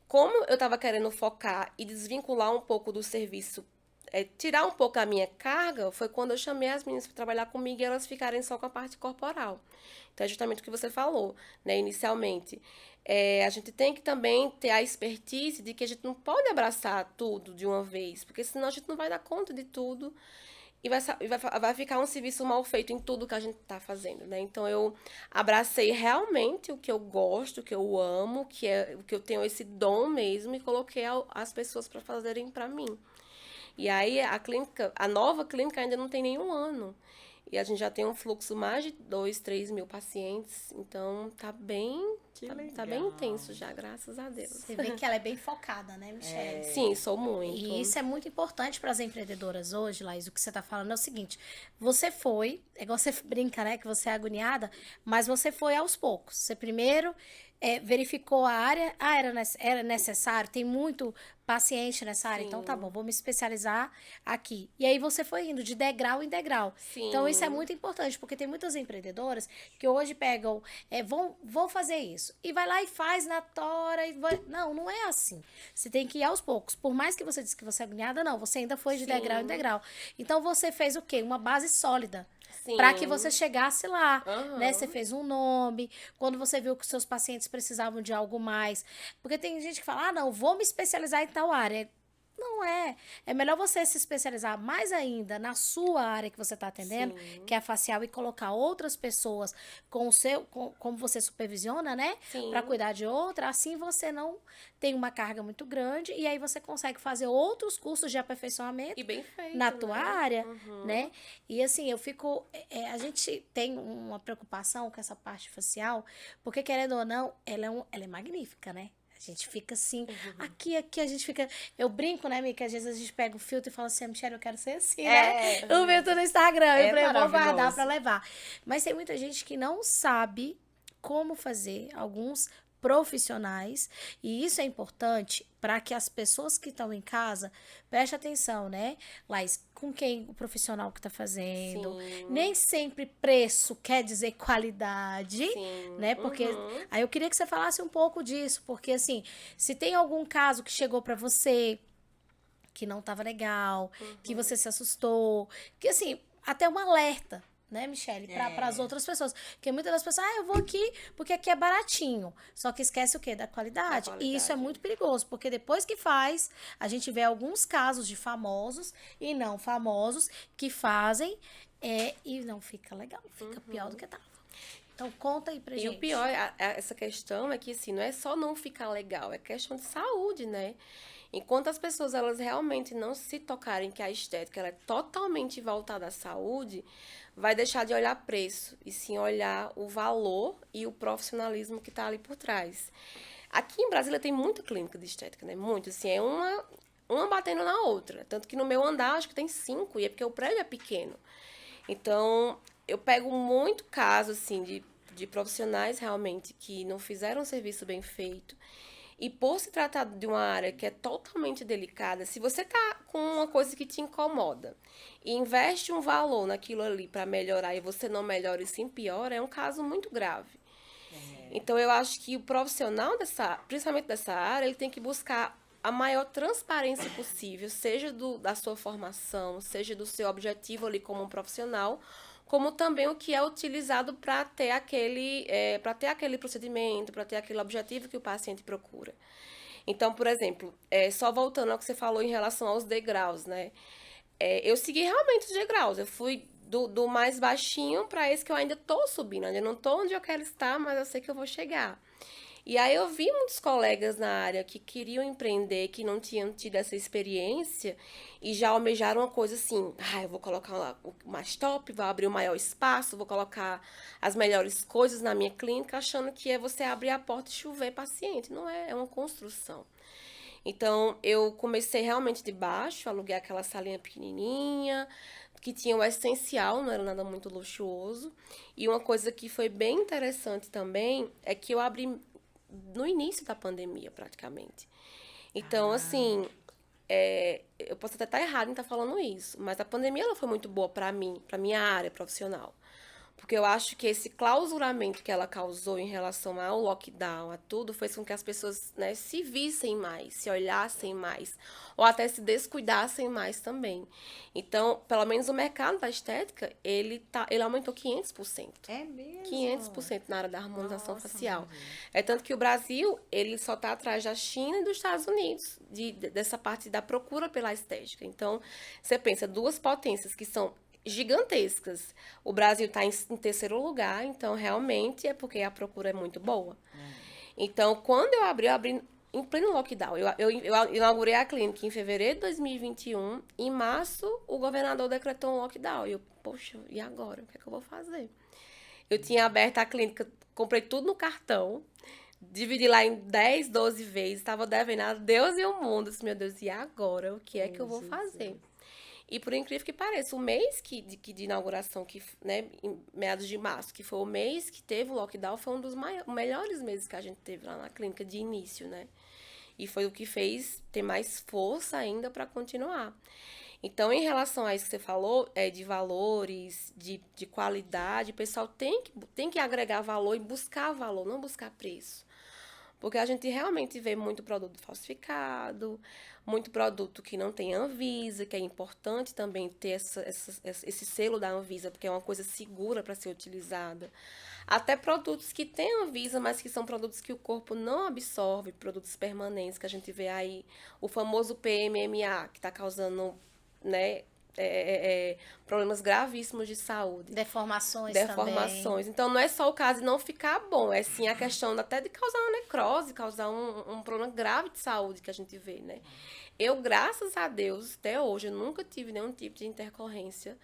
Speaker 3: Como eu estava querendo focar e desvincular um pouco do serviço, tirar um pouco a minha carga, foi quando eu chamei as meninas para trabalhar comigo e elas ficarem só com a parte corporal. Então, é justamente o que você falou, né, inicialmente. A gente tem que também ter a expertise de que a gente não pode abraçar tudo de uma vez, porque senão a gente não vai dar conta de tudo e vai ficar um serviço mal feito em tudo que a gente está fazendo, né? Então, eu abracei realmente o que eu gosto, o que eu amo, o que eu tenho esse dom mesmo e coloquei as pessoas para fazerem para mim. E aí, a nova clínica ainda não tem nenhum ano. E a gente já tem um fluxo mais de 2, 3 mil pacientes. Então, tá bem intenso já, graças a Deus.
Speaker 2: Você vê que ela é bem focada, né, Michele?
Speaker 3: Sim, sou muito.
Speaker 2: E isso é muito importante para as empreendedoras hoje, Laís. O que você tá falando é o seguinte. Você foi, é igual você brinca, né, que você é agoniada, mas você foi aos poucos. Você primeiro verificou a área, era necessário, tem muito paciente nessa área, então tá bom, vou me especializar aqui. E aí você foi indo de degrau em degrau.
Speaker 3: Sim.
Speaker 2: Então isso é muito importante, porque tem muitas empreendedoras que hoje pegam, vão fazer isso, e vai lá e faz na tora, não é assim. Você tem que ir aos poucos. Por mais que você disse que você é agoniada, não, você ainda foi de degrau em degrau. Então você fez o quê? Uma base sólida. Para que você chegasse lá, né? Você fez um nome, quando você viu que os seus pacientes precisavam de algo mais. Porque tem gente que fala, não, vou me especializar em tal área. Não é. É melhor você se especializar mais ainda na sua área que você está atendendo, que é a facial, e colocar outras pessoas como você supervisiona, né? Para cuidar de outra. Assim você não tem uma carga muito grande e aí você consegue fazer outros cursos de aperfeiçoamento
Speaker 3: e bem feito,
Speaker 2: na tua área, né? E assim, a gente tem uma preocupação com essa parte facial, porque querendo ou não, ela é magnífica, né? A gente fica assim, aqui a gente fica... Eu brinco, né, Mica? Às vezes a gente pega o filtro e fala assim, Michele, eu quero ser assim, né? O filtro no Instagram. Eu falei, vou guardar pra levar. Mas tem muita gente que não sabe como fazer, alguns profissionais, e isso é importante para que as pessoas que estão em casa prestem atenção, né? Laís, com quem o profissional que está fazendo. Nem sempre preço quer dizer qualidade, né? Porque aí eu queria que você falasse um pouco disso, porque assim, se tem algum caso que chegou para você que não estava legal, que você se assustou, que assim, até um alerta, né, Michele? Para as outras pessoas. Porque muitas das pessoas, eu vou aqui porque aqui é baratinho. Só que esquece o quê? Da qualidade. E isso é muito perigoso, porque depois que faz, a gente vê alguns casos de famosos e não famosos que fazem e não fica legal. Fica pior do que tava. Então, conta aí pra gente.
Speaker 3: E o pior, essa questão é que, assim, não é só não ficar legal, é questão de saúde, né? Enquanto as pessoas, elas realmente não se tocarem que a estética ela é totalmente voltada à saúde, vai deixar de olhar preço e sim olhar o valor e o profissionalismo que está ali por trás. Aqui em Brasília tem muita clínica de estética, né? Muito, assim, é uma batendo na outra. Tanto que no meu andar acho que tem 5, e é porque o prédio é pequeno. Então, eu pego muito caso, assim, de profissionais realmente que não fizeram um serviço bem feito. E por se tratar de uma área que é totalmente delicada, se você tá com uma coisa que te incomoda e investe um valor naquilo ali para melhorar e você não melhora e sim piora, é um caso muito grave. Então, eu acho que o profissional principalmente dessa área, ele tem que buscar a maior transparência possível, seja da sua formação, seja do seu objetivo ali como um profissional, como também o que é utilizado para ter aquele procedimento, para ter aquele objetivo que o paciente procura. Então, por exemplo, só voltando ao que você falou em relação aos degraus, né? Eu segui realmente os degraus. Eu fui do mais baixinho para esse que eu ainda estou subindo. Ainda não estou onde eu quero estar, mas eu sei que eu vou chegar. E aí eu vi muitos colegas na área que queriam empreender, que não tinham tido essa experiência e já almejaram uma coisa assim, eu vou colocar lá o mais top, vou abrir o maior espaço, vou colocar as melhores coisas na minha clínica, achando que é você abrir a porta e chover paciente. Não é, é uma construção. Então, eu comecei realmente de baixo, aluguei aquela salinha pequenininha, que tinha o essencial, não era nada muito luxuoso. E uma coisa que foi bem interessante também é que eu abri no início da pandemia, praticamente. Então, assim, eu posso até estar errada em estar falando isso, mas a pandemia ela foi muito boa para mim, para minha área profissional. Porque eu acho que esse clausuramento que ela causou em relação ao lockdown, a tudo, fez com que as pessoas, né, se vissem mais, se olhassem mais, ou até se descuidassem mais também. Então, pelo menos o mercado da estética, ele aumentou 500%.
Speaker 1: É mesmo?
Speaker 3: 500% na área da harmonização
Speaker 1: Nossa,
Speaker 3: facial.
Speaker 1: Maria.
Speaker 3: É tanto que o Brasil, ele só está atrás da China e dos Estados Unidos, dessa parte da procura pela estética. Então, você pensa, duas potências que são gigantescas. O Brasil está em terceiro lugar, então realmente é porque a procura é muito boa. Então, quando eu abri em pleno lockdown. Eu inaugurei a clínica em fevereiro de 2021. Em março, o governador decretou um lockdown. E eu, poxa, e agora? O que é que eu vou fazer? Eu tinha aberto a clínica, comprei tudo no cartão, dividi lá em 10, 12 vezes, estava devendo a Deus e o mundo. Disse, meu Deus, e agora? O que é que eu vou fazer? E por incrível que pareça, o mês de inauguração, né, em meados de março, que foi o mês que teve o lockdown, foi um dos melhores meses que a gente teve lá na clínica de início, né? E foi o que fez ter mais força ainda para continuar. Então, em relação a isso que você falou, de valores, de qualidade, o pessoal tem que agregar valor e buscar valor, não buscar preço. Porque a gente realmente vê muito produto falsificado, muito produto que não tem Anvisa, que é importante também ter esse selo da Anvisa, porque é uma coisa segura para ser utilizada. Até produtos que têm Anvisa, mas que são produtos que o corpo não absorve, produtos permanentes, que a gente vê aí, o famoso PMMA, que está causando, né, problemas gravíssimos de saúde.
Speaker 2: Deformações também.
Speaker 3: Então, não é só o caso de não ficar bom, é sim a questão até de causar uma necrose, causar um problema grave de saúde que a gente vê, né? Eu, graças a Deus, até hoje, eu nunca tive nenhum tipo de intercorrência,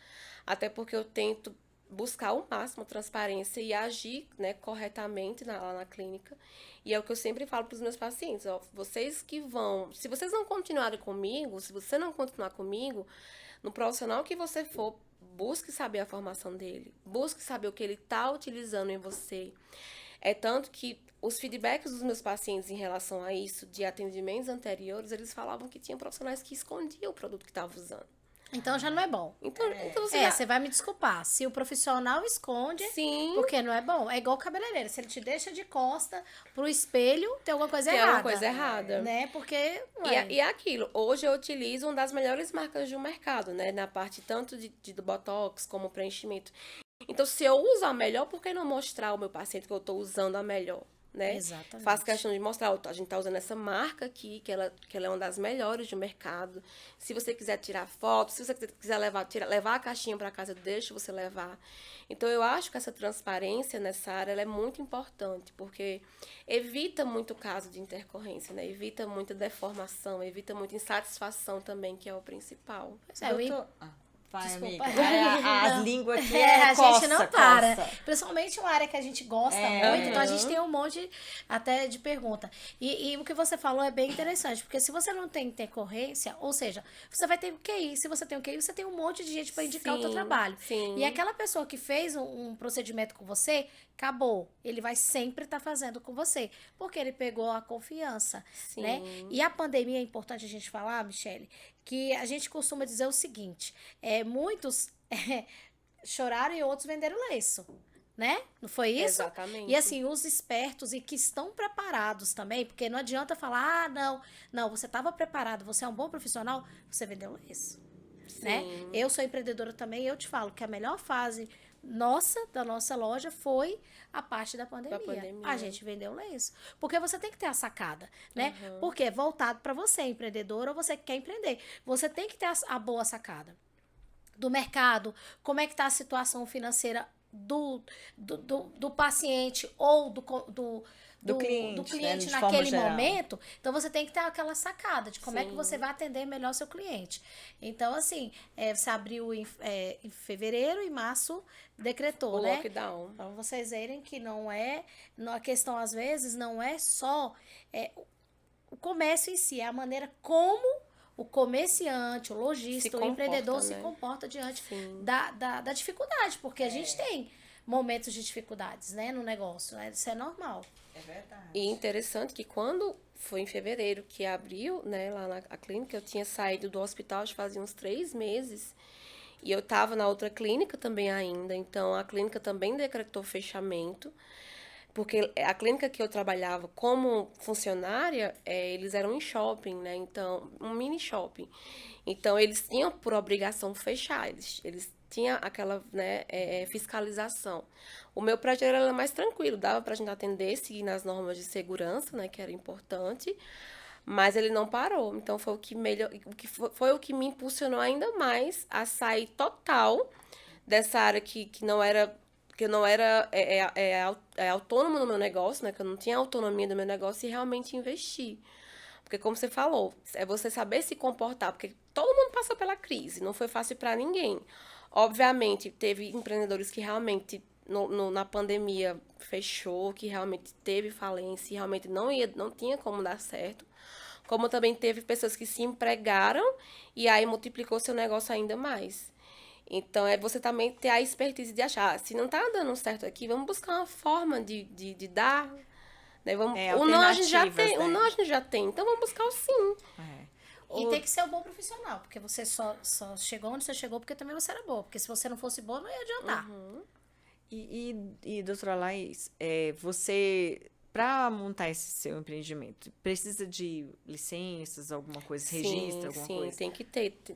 Speaker 3: até porque eu tento buscar o máximo transparência e agir, né, corretamente lá na clínica. E é o que eu sempre falo para os meus pacientes, ó, vocês que vão... Se vocês não continuarem comigo, se você não continuar comigo, no profissional que você for, busque saber a formação dele, busque saber o que ele está utilizando em você. É tanto que os feedbacks dos meus pacientes em relação a isso, de atendimentos anteriores, eles falavam que tinha profissionais que escondiam o produto que estavam usando.
Speaker 2: Então já não é bom.
Speaker 3: Então você
Speaker 2: você vai me desculpar. Se o profissional esconde,
Speaker 3: Sim.
Speaker 2: Porque não é bom. É igual o cabeleireiro. Se ele te deixa de costa pro espelho, tem alguma coisa errada.
Speaker 3: Tem alguma coisa errada.
Speaker 2: Né? Porque...
Speaker 3: E é aquilo. Hoje eu utilizo uma das melhores marcas do mercado, né? Na parte tanto do Botox como preenchimento. Então, se eu uso a melhor, por que não mostrar ao meu paciente que eu estou usando a melhor? Né?
Speaker 2: Exatamente.
Speaker 3: Faço questão de mostrar, a gente está usando essa marca aqui, que ela é uma das melhores do mercado. Se você quiser tirar foto, se você quiser levar a caixinha para casa, deixa você levar. Então, eu acho que essa transparência nessa área ela é muito importante, porque evita muito caso de intercorrência, né? Evita muita deformação, evita muita insatisfação também, que é o principal.
Speaker 1: Vai,
Speaker 2: Desculpa.
Speaker 1: amiga. As línguas aqui
Speaker 2: a
Speaker 1: coça,
Speaker 2: gente não para.
Speaker 1: coça.
Speaker 2: Principalmente uma área que a gente gosta muito, então a gente tem um monte até de pergunta. E o que você falou é bem interessante, porque se você não tem intercorrência, ou seja, você vai ter o QI. Se você tem o QI, você tem um monte de gente para indicar o teu trabalho.
Speaker 3: Sim.
Speaker 2: E aquela pessoa que fez um procedimento com você, acabou. Ele vai sempre estar fazendo com você, porque ele pegou a confiança,
Speaker 3: Sim.
Speaker 2: né? E a pandemia, é importante a gente falar, Michele, que a gente costuma dizer o seguinte, muitos choraram e outros venderam lenço, né? Não foi isso?
Speaker 3: Exatamente.
Speaker 2: E assim, os espertos e que estão preparados também, porque não adianta falar, não, você estava preparado, você é um bom profissional, você vendeu lenço. Né? Eu sou empreendedora também e eu te falo que a melhor fase da nossa loja foi a parte da pandemia. A gente vendeu lenço. Porque você tem que ter a sacada, né? Porque é voltado para você, empreendedor, ou você que quer empreender. Você tem que ter a boa sacada do mercado, como é que está a situação financeira do paciente ou do cliente
Speaker 1: né, de forma
Speaker 2: naquele
Speaker 1: geral.
Speaker 2: momento. Então, você tem que ter aquela sacada de como é que você vai atender melhor seu cliente. Então, assim, você abriu em fevereiro e março decretou,
Speaker 3: O
Speaker 2: né?
Speaker 3: lockdown.
Speaker 2: Para vocês verem que a questão, às vezes, não é só o comércio em si, é a maneira como o comerciante, o lojista, o empreendedor se comporta diante da dificuldade, porque a gente tem momentos de dificuldades, né, no negócio, né? Isso é normal.
Speaker 1: É verdade.
Speaker 3: E interessante que quando foi em fevereiro que abriu, né, lá na clínica, eu tinha saído do hospital já fazia uns 3 meses, e eu estava na outra clínica também ainda, então a clínica também decretou fechamento, porque a clínica que eu trabalhava como funcionária, eles eram em shopping, né? Então, um mini shopping. Então, eles tinham por obrigação fechar, eles tinham aquela, né, fiscalização. O meu prédio era mais tranquilo, dava pra gente atender, seguir nas normas de segurança, né, que era importante, mas ele não parou. Então, foi foi o que me impulsionou ainda mais a sair total dessa área que eu não era autônoma no meu negócio, né? Que eu não tinha autonomia do meu negócio e realmente investir. Porque, como você falou, é você saber se comportar. Porque todo mundo passou pela crise, não foi fácil para ninguém. Obviamente, teve empreendedores que realmente, na pandemia, fechou, que realmente teve falência, e realmente não tinha como dar certo. Como também teve pessoas que se empregaram e aí multiplicou seu negócio ainda mais. Então, é você também ter a expertise de achar, se não tá dando certo aqui, vamos buscar uma forma de dar, né? O não a gente já tem, né? O não a gente já tem, então vamos buscar o sim.
Speaker 2: E tem que ser um bom profissional, porque você só chegou onde você chegou porque também você era boa, porque se você não fosse boa, não ia adiantar.
Speaker 1: E doutora Laís, você, para montar esse seu empreendimento, precisa de licenças, alguma coisa, registro, alguma coisa?
Speaker 3: Sim,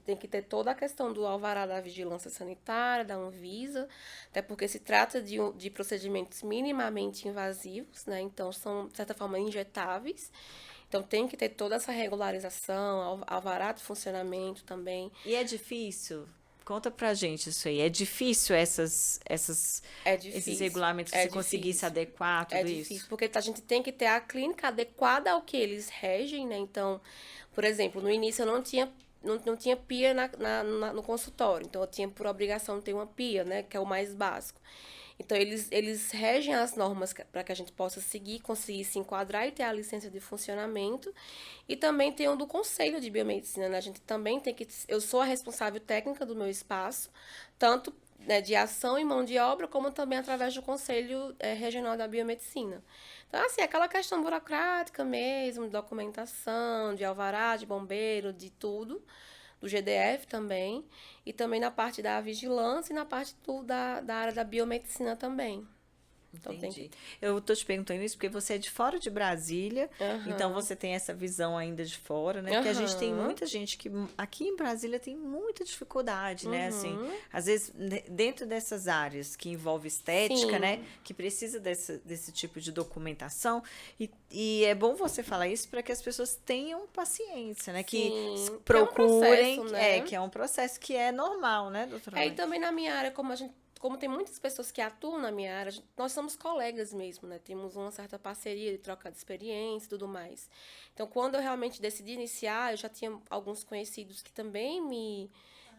Speaker 3: tem que ter toda a questão do alvará da vigilância sanitária, da Anvisa, até porque se trata de procedimentos minimamente invasivos, né? Então, são, de certa forma, injetáveis. Então, tem que ter toda essa regularização, alvará de funcionamento também.
Speaker 1: E é difícil? Conta pra gente isso aí. É difícil esses regulamentos, você conseguir se adequar a tudo isso?
Speaker 3: É difícil, porque a gente tem que ter a clínica adequada ao que eles regem, né? Então, por exemplo, no início eu não tinha pia no consultório, então eu tinha por obrigação ter uma pia, né? Que é o mais básico. Então, eles regem as normas para que a gente possa seguir, conseguir se enquadrar e ter a licença de funcionamento. E também tem o do Conselho de Biomedicina, né? A gente também tem que... Eu sou a responsável técnica do meu espaço, tanto, né, de ação e mão de obra, como também através do Conselho Regional da Biomedicina. Então, assim, aquela questão burocrática mesmo, de documentação, de alvará, de bombeiro, de tudo, do GDF também, e também na parte da vigilância e na parte da área da biomedicina também. Então,
Speaker 1: entendi. Eu tô te perguntando isso porque você é de fora de Brasília, então você tem essa visão ainda de fora, né? Porque a gente tem muita gente que aqui em Brasília tem muita dificuldade, né? Assim, às vezes dentro dessas áreas que envolve estética, né? Que precisa desse tipo de documentação e é bom você falar isso para que as pessoas tenham paciência, né? Que procurem, que é um processo que é normal, né, doutora?
Speaker 3: E também na minha área, como tem muitas pessoas que atuam na minha área, nós somos colegas mesmo, né? Temos uma certa parceria de troca de experiência e tudo mais. Então, quando eu realmente decidi iniciar, eu já tinha alguns conhecidos que também me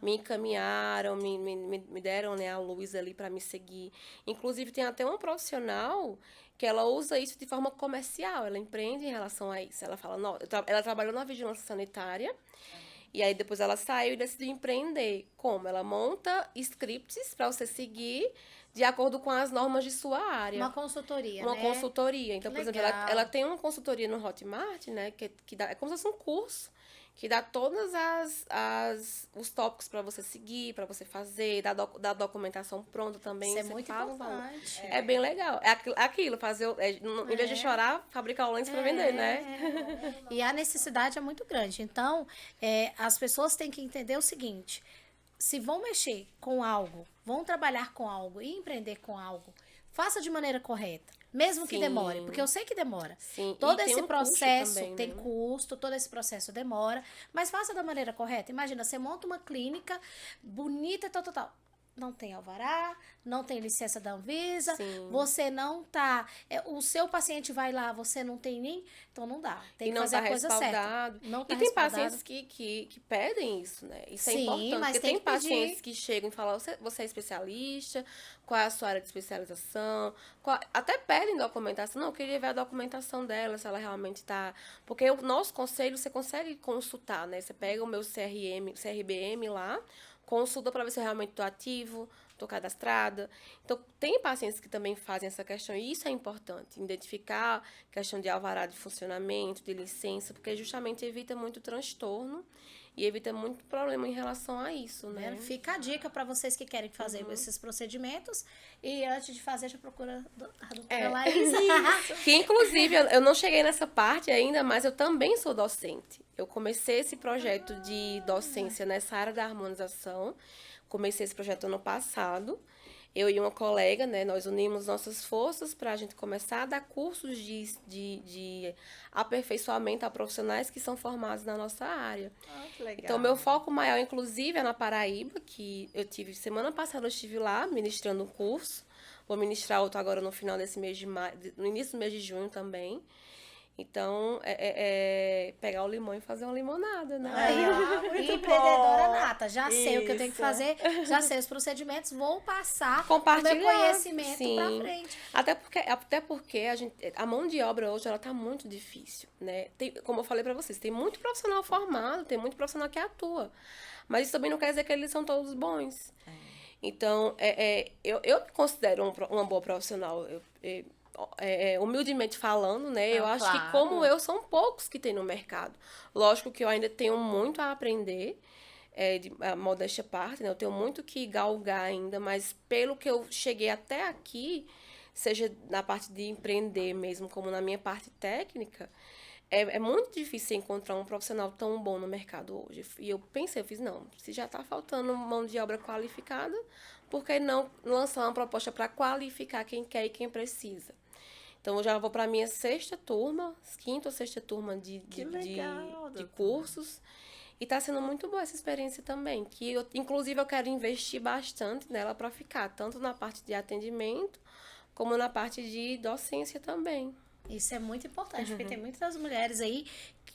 Speaker 3: encaminharam, me deram, né, a luz ali para me seguir. Inclusive, tem até uma profissional que ela usa isso de forma comercial, ela empreende em relação a isso. Ela fala, não, ela trabalhou na vigilância sanitária, e aí depois ela saiu e decidiu empreender. Como? Ela monta scripts para você seguir de acordo com as normas de sua área.
Speaker 2: Uma consultoria,
Speaker 3: Uma consultoria. Então, por exemplo, ela tem uma consultoria no Hotmart, né? Que dá, é como se fosse um curso que dá todos os tópicos para você seguir, para você fazer, dá documentação pronta também.
Speaker 2: Isso é muito importante.
Speaker 3: É bem legal. É aquilo, fazer, em vez de chorar, fabricar o lenço para vender, né?
Speaker 2: E a necessidade é muito grande. Então, as pessoas têm que entender o seguinte, se vão mexer com algo, vão trabalhar com algo e empreender com algo, faça de maneira correta. Mesmo que
Speaker 3: Sim.
Speaker 2: demore, porque eu sei que demora.
Speaker 3: Sim,
Speaker 2: Todo
Speaker 3: e tem
Speaker 2: esse
Speaker 3: um custo
Speaker 2: processo
Speaker 3: também,
Speaker 2: tem
Speaker 3: né?
Speaker 2: custo, todo esse processo demora, mas faça da maneira correta. Imagina, você monta uma clínica bonita, tal, tal, tal. Não tem alvará, não tem licença da Anvisa,
Speaker 3: Sim.
Speaker 2: você não tá. O seu paciente vai lá, você não tem nem. Então não dá. Tem
Speaker 3: E
Speaker 2: que
Speaker 3: não
Speaker 2: fazer
Speaker 3: tá
Speaker 2: a coisa certa.
Speaker 3: respaldado.
Speaker 2: Não tá
Speaker 3: E tem
Speaker 2: respaldado.
Speaker 3: pacientes que pedem isso, né? Isso é
Speaker 2: Sim,
Speaker 3: importante.
Speaker 2: mas
Speaker 3: Porque
Speaker 2: tem
Speaker 3: tem
Speaker 2: que pedir.
Speaker 3: pacientes que chegam e falam, você é especialista? Qual é a sua área de especialização? Até pedem documentação. Não, eu queria ver a documentação dela, se ela realmente tá... Porque o nosso conselho, você consegue consultar, né? Você pega o meu CRBM lá, consulta para ver se eu realmente estou ativo, estou cadastrada. Então, tem pacientes que também fazem essa questão, e isso é importante, identificar questão de alvará de funcionamento, de licença, porque justamente evita muito transtorno e evita muito problema em relação a isso, né?
Speaker 2: Fica a dica para vocês que querem fazer esses procedimentos. E antes de fazer, já procura a doutora Laísa.
Speaker 3: Que, inclusive, eu não cheguei nessa parte ainda, mas eu também sou docente. Eu comecei esse projeto de docência nessa área da harmonização. Comecei esse projeto ano passado. Eu e uma colega, né, nós unimos nossas forças para a gente começar a dar cursos de aperfeiçoamento a profissionais que são formados na nossa área.
Speaker 1: Que legal.
Speaker 3: Então, meu foco maior, inclusive, é na Paraíba, que eu tive, semana passada eu estive lá ministrando um curso. Vou ministrar outro agora no final desse mês de maio, no início do mês de junho também. Então, pegar o limão e fazer uma limonada, né?
Speaker 1: Muito
Speaker 2: Empreendedora
Speaker 1: bom.
Speaker 2: nata, já sei o que eu tenho que
Speaker 1: Isso.
Speaker 2: fazer, já sei os procedimentos, vou passar o
Speaker 3: Compartilhar,
Speaker 2: meu conhecimento
Speaker 3: sim.
Speaker 2: pra frente.
Speaker 3: Até porque a mão de obra hoje ela tá muito difícil, né? Como eu falei para vocês, tem muito profissional formado, tem muito profissional que atua. Mas isso também não quer dizer que eles são todos bons. Então, eu me considero uma boa profissional. Humildemente falando, né? Eu acho que como eu, são poucos que tem no mercado. Lógico que eu ainda tenho muito a aprender, a modéstia à parte, né? Eu tenho muito que galgar ainda, mas pelo que eu cheguei até aqui, seja na parte de empreender mesmo, como na minha parte técnica, é muito difícil encontrar um profissional tão bom no mercado hoje. E eu fiz, não, se já está faltando mão de obra qualificada, por que não lançar uma proposta para qualificar quem quer e quem precisa? Então, eu já vou para a minha quinta ou sexta turma de cursos. E está sendo muito boa essa experiência também. Inclusive, eu quero investir bastante nela para ficar, tanto na parte de atendimento, como na parte de docência também.
Speaker 2: Isso é muito importante, porque tem muitas mulheres aí,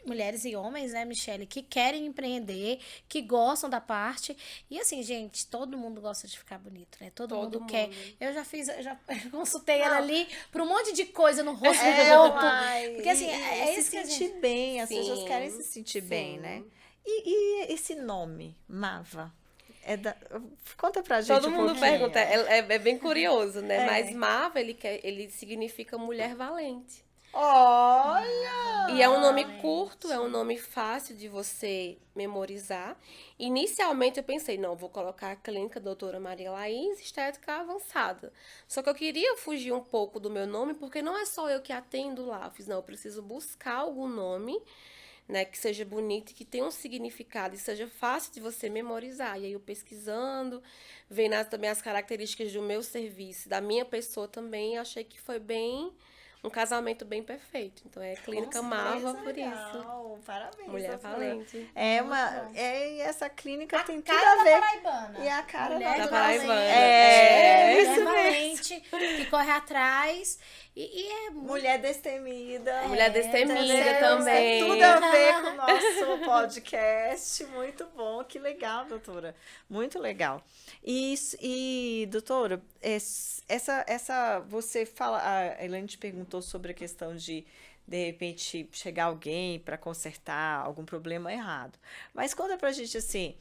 Speaker 2: mulheres e homens, né, Michele, que querem empreender, que gostam da parte. E assim, gente, todo mundo gosta de ficar bonito, né? Todo mundo quer. Eu já consultei ela ali por um monte de coisa no rosto do outro. Porque assim, é isso que a
Speaker 1: se
Speaker 2: gente...
Speaker 1: sentir bem, as
Speaker 3: Sim,
Speaker 1: pessoas querem se sentir bem, né? E esse nome, Mava? Conta pra gente
Speaker 3: Todo
Speaker 1: um
Speaker 3: mundo
Speaker 1: pouquinho.
Speaker 3: pergunta, é bem curioso, né? Mas Mava, ele significa mulher valente.
Speaker 1: Olha!
Speaker 3: E é um nome curto, é um nome fácil de você memorizar. Inicialmente eu pensei, não, vou colocar a clínica doutora Maria Laís, estética avançada. Só que eu queria fugir um pouco do meu nome, porque não é só eu que atendo lá. Eu fiz, não, eu preciso buscar algum nome, né, que seja bonito, que tenha um significado e seja fácil de você memorizar. E aí eu pesquisando, vendo também as características do meu serviço, da minha pessoa também, achei que foi um casamento bem perfeito. Então, é Clínica Mava por isso.
Speaker 1: Parabéns.
Speaker 3: Mulher valente.
Speaker 1: E essa clínica tem tudo
Speaker 2: cara
Speaker 1: a
Speaker 2: da
Speaker 1: ver.
Speaker 2: paraibana.
Speaker 1: E a cara
Speaker 2: Mulher
Speaker 3: da
Speaker 2: valente.
Speaker 3: paraibana.
Speaker 2: Mulher
Speaker 1: Isso
Speaker 2: valente, que corre atrás. E é
Speaker 1: Mulher destemida.
Speaker 3: Mulher destemida
Speaker 1: Entendeu?
Speaker 3: também.
Speaker 1: Tem tudo a ver com o nosso podcast. Muito bom. Que legal, doutora. Muito legal. E doutora, você fala, a Elaine te perguntou sobre a questão de repente, chegar alguém para consertar algum problema errado. Mas conta pra gente assim,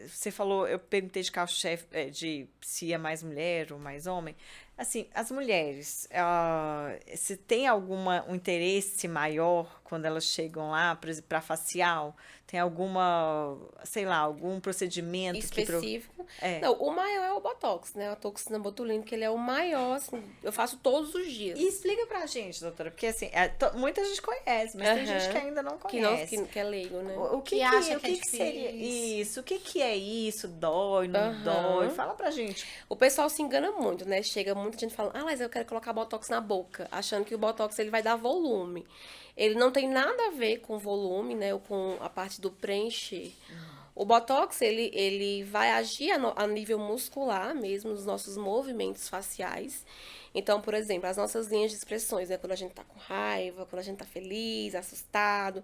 Speaker 1: você falou, eu perguntei de carro-chefe, de se é mais mulher ou mais homem. Assim, as mulheres, se tem um interesse maior quando elas chegam lá, por exemplo, para facial, tem alguma, sei lá, algum procedimento
Speaker 3: Específico.
Speaker 1: É.
Speaker 3: Não, o maior é o Botox, né? A toxina botulínica, que ele é o maior, assim, eu faço todos os dias.
Speaker 1: E explica pra gente, doutora, porque assim, muita gente conhece, mas tem gente que ainda não conhece.
Speaker 3: Que é leigo, né?
Speaker 1: O que
Speaker 2: acha
Speaker 1: o
Speaker 2: que é
Speaker 1: que seria
Speaker 2: difícil.
Speaker 1: isso? O que é isso? Dói, não dói? Fala pra gente.
Speaker 3: O pessoal se engana muito, né? Chega muita gente falando, mas eu quero colocar Botox na boca, achando que o Botox ele vai dar volume. Ele não tem nada a ver com volume, né? Ou com a parte do preencher. O Botox, ele vai agir a nível muscular mesmo, nos nossos movimentos faciais. Então, por exemplo, as nossas linhas de expressões, né? Quando a gente tá com raiva, quando a gente tá feliz, assustado.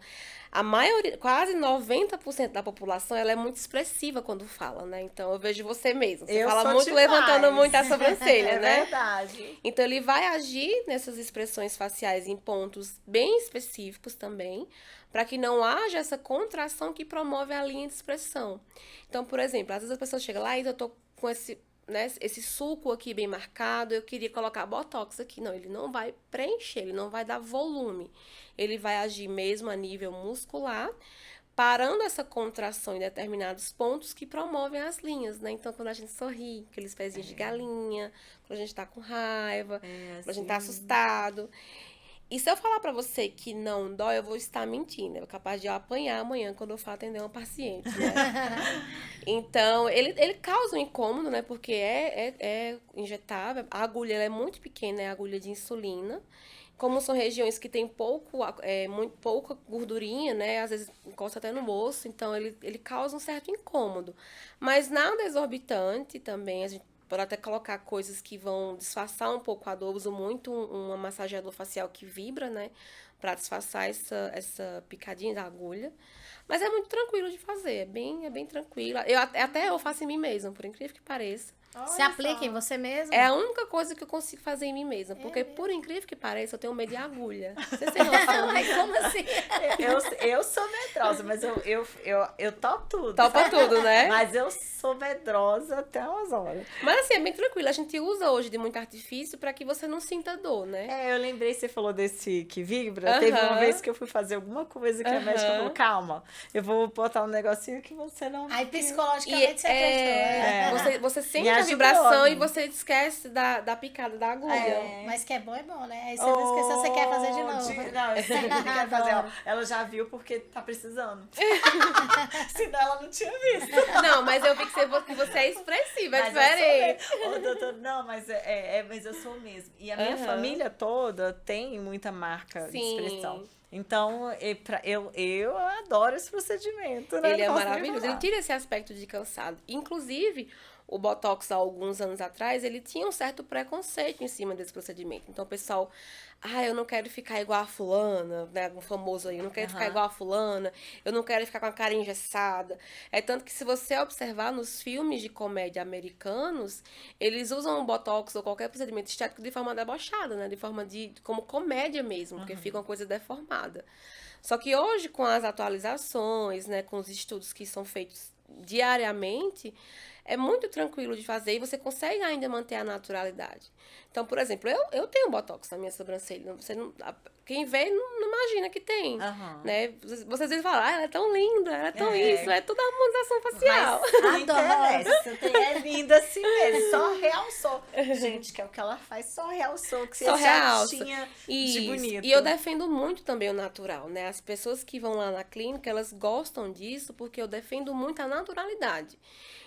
Speaker 3: A maioria, quase 90% da população, ela é muito expressiva quando fala, né? Então, eu vejo você mesmo. Você fala muito
Speaker 1: demais.
Speaker 3: levantando muito a sobrancelha,
Speaker 1: É
Speaker 3: né?
Speaker 1: verdade.
Speaker 3: Então, ele vai agir nessas expressões faciais em pontos bem específicos também, para que não haja essa contração que promove a linha de expressão. Então, por exemplo, às vezes a pessoa chega lá e eu tô com esse sulco aqui bem marcado, eu queria colocar Botox aqui. Não, ele não vai preencher, ele não vai dar volume. Ele vai agir mesmo a nível muscular, parando essa contração em determinados pontos que promovem as linhas, né? Então, quando a gente sorri, aqueles pezinhos de galinha, quando a gente tá com raiva, quando a gente tá assustado. E se eu falar pra você que não dói, eu vou estar mentindo. É capaz de eu apanhar amanhã quando eu for atender uma paciente, né? Então, ele causa um incômodo, né? Porque é injetável. A agulha ela é muito pequena, é a agulha de insulina. Como são regiões que tem muito pouca gordurinha, né? Às vezes encosta até no osso, então ele causa um certo incômodo. Mas nada exorbitante também. A gente pode até colocar coisas que vão disfarçar um pouco a dor. Uso muito um massageador facial que vibra, né? Pra disfarçar essa picadinha da agulha. Mas é muito tranquilo de fazer, é bem tranquilo. Até eu faço em mim mesma, por incrível que pareça.
Speaker 2: Você aplica em você mesmo?
Speaker 3: É a única coisa que eu consigo fazer em mim mesma. Porque, por incrível que pareça, eu tenho medo de agulha. Você tem noção?
Speaker 2: Mas como assim?
Speaker 1: Eu sou medrosa, mas eu topo tudo.
Speaker 3: Topa tudo, né?
Speaker 1: Mas eu sou medrosa até umas horas.
Speaker 3: Mas assim, é bem tranquilo. A gente usa hoje de muito artifício pra que você não sinta dor, né?
Speaker 1: Eu lembrei, você falou desse que vibra. Teve uma vez que eu fui fazer alguma coisa que a médica falou, calma, eu vou botar um negocinho que você não...
Speaker 2: Aí psicologicamente você acreditou.
Speaker 3: Você sente a vibração e você esquece da picada da agulha.
Speaker 2: Mas que é bom, né? Aí você não esqueceu, você quer fazer de novo.
Speaker 1: Não, eu sempre quero fazer. Ó, ela já viu porque tá precisando. Senão ela não tinha visto.
Speaker 3: Não, mas eu vi que você é expressiva, é diferente.
Speaker 1: Ô, doutor, não, mas mas eu sou mesmo. E a minha família toda tem muita marca de expressão. Então, eu adoro esse procedimento, né?
Speaker 3: Ele é maravilhoso. Ele tira esse aspecto de cansado. Inclusive, o Botox, há alguns anos atrás, ele tinha um certo preconceito em cima desse procedimento. Então, o pessoal, eu não quero ficar igual a fulana, né? Um famoso aí, eu não quero ficar igual a fulana, eu não quero ficar com a cara engessada. É tanto que, se você observar nos filmes de comédia americanos, eles usam o Botox ou qualquer procedimento estético de forma debochada, né? De forma como comédia mesmo, porque fica uma coisa deformada. Só que hoje, com as atualizações, né? Com os estudos que são feitos diariamente, é muito tranquilo de fazer e você consegue ainda manter a naturalidade. Então, por exemplo, eu tenho Botox na minha sobrancelha. Quem vê não imagina que tem, né? Vocês às vezes falam, ela é tão linda, ela é tão isso, é tudo harmonização facial.
Speaker 1: Mas interessa, é linda assim mesmo, só realçou. Gente, que é o que ela faz, só realçou, que você já tinha de bonito.
Speaker 3: E eu defendo muito também o natural, né? As pessoas que vão lá na clínica, elas gostam disso porque eu defendo muito a naturalidade.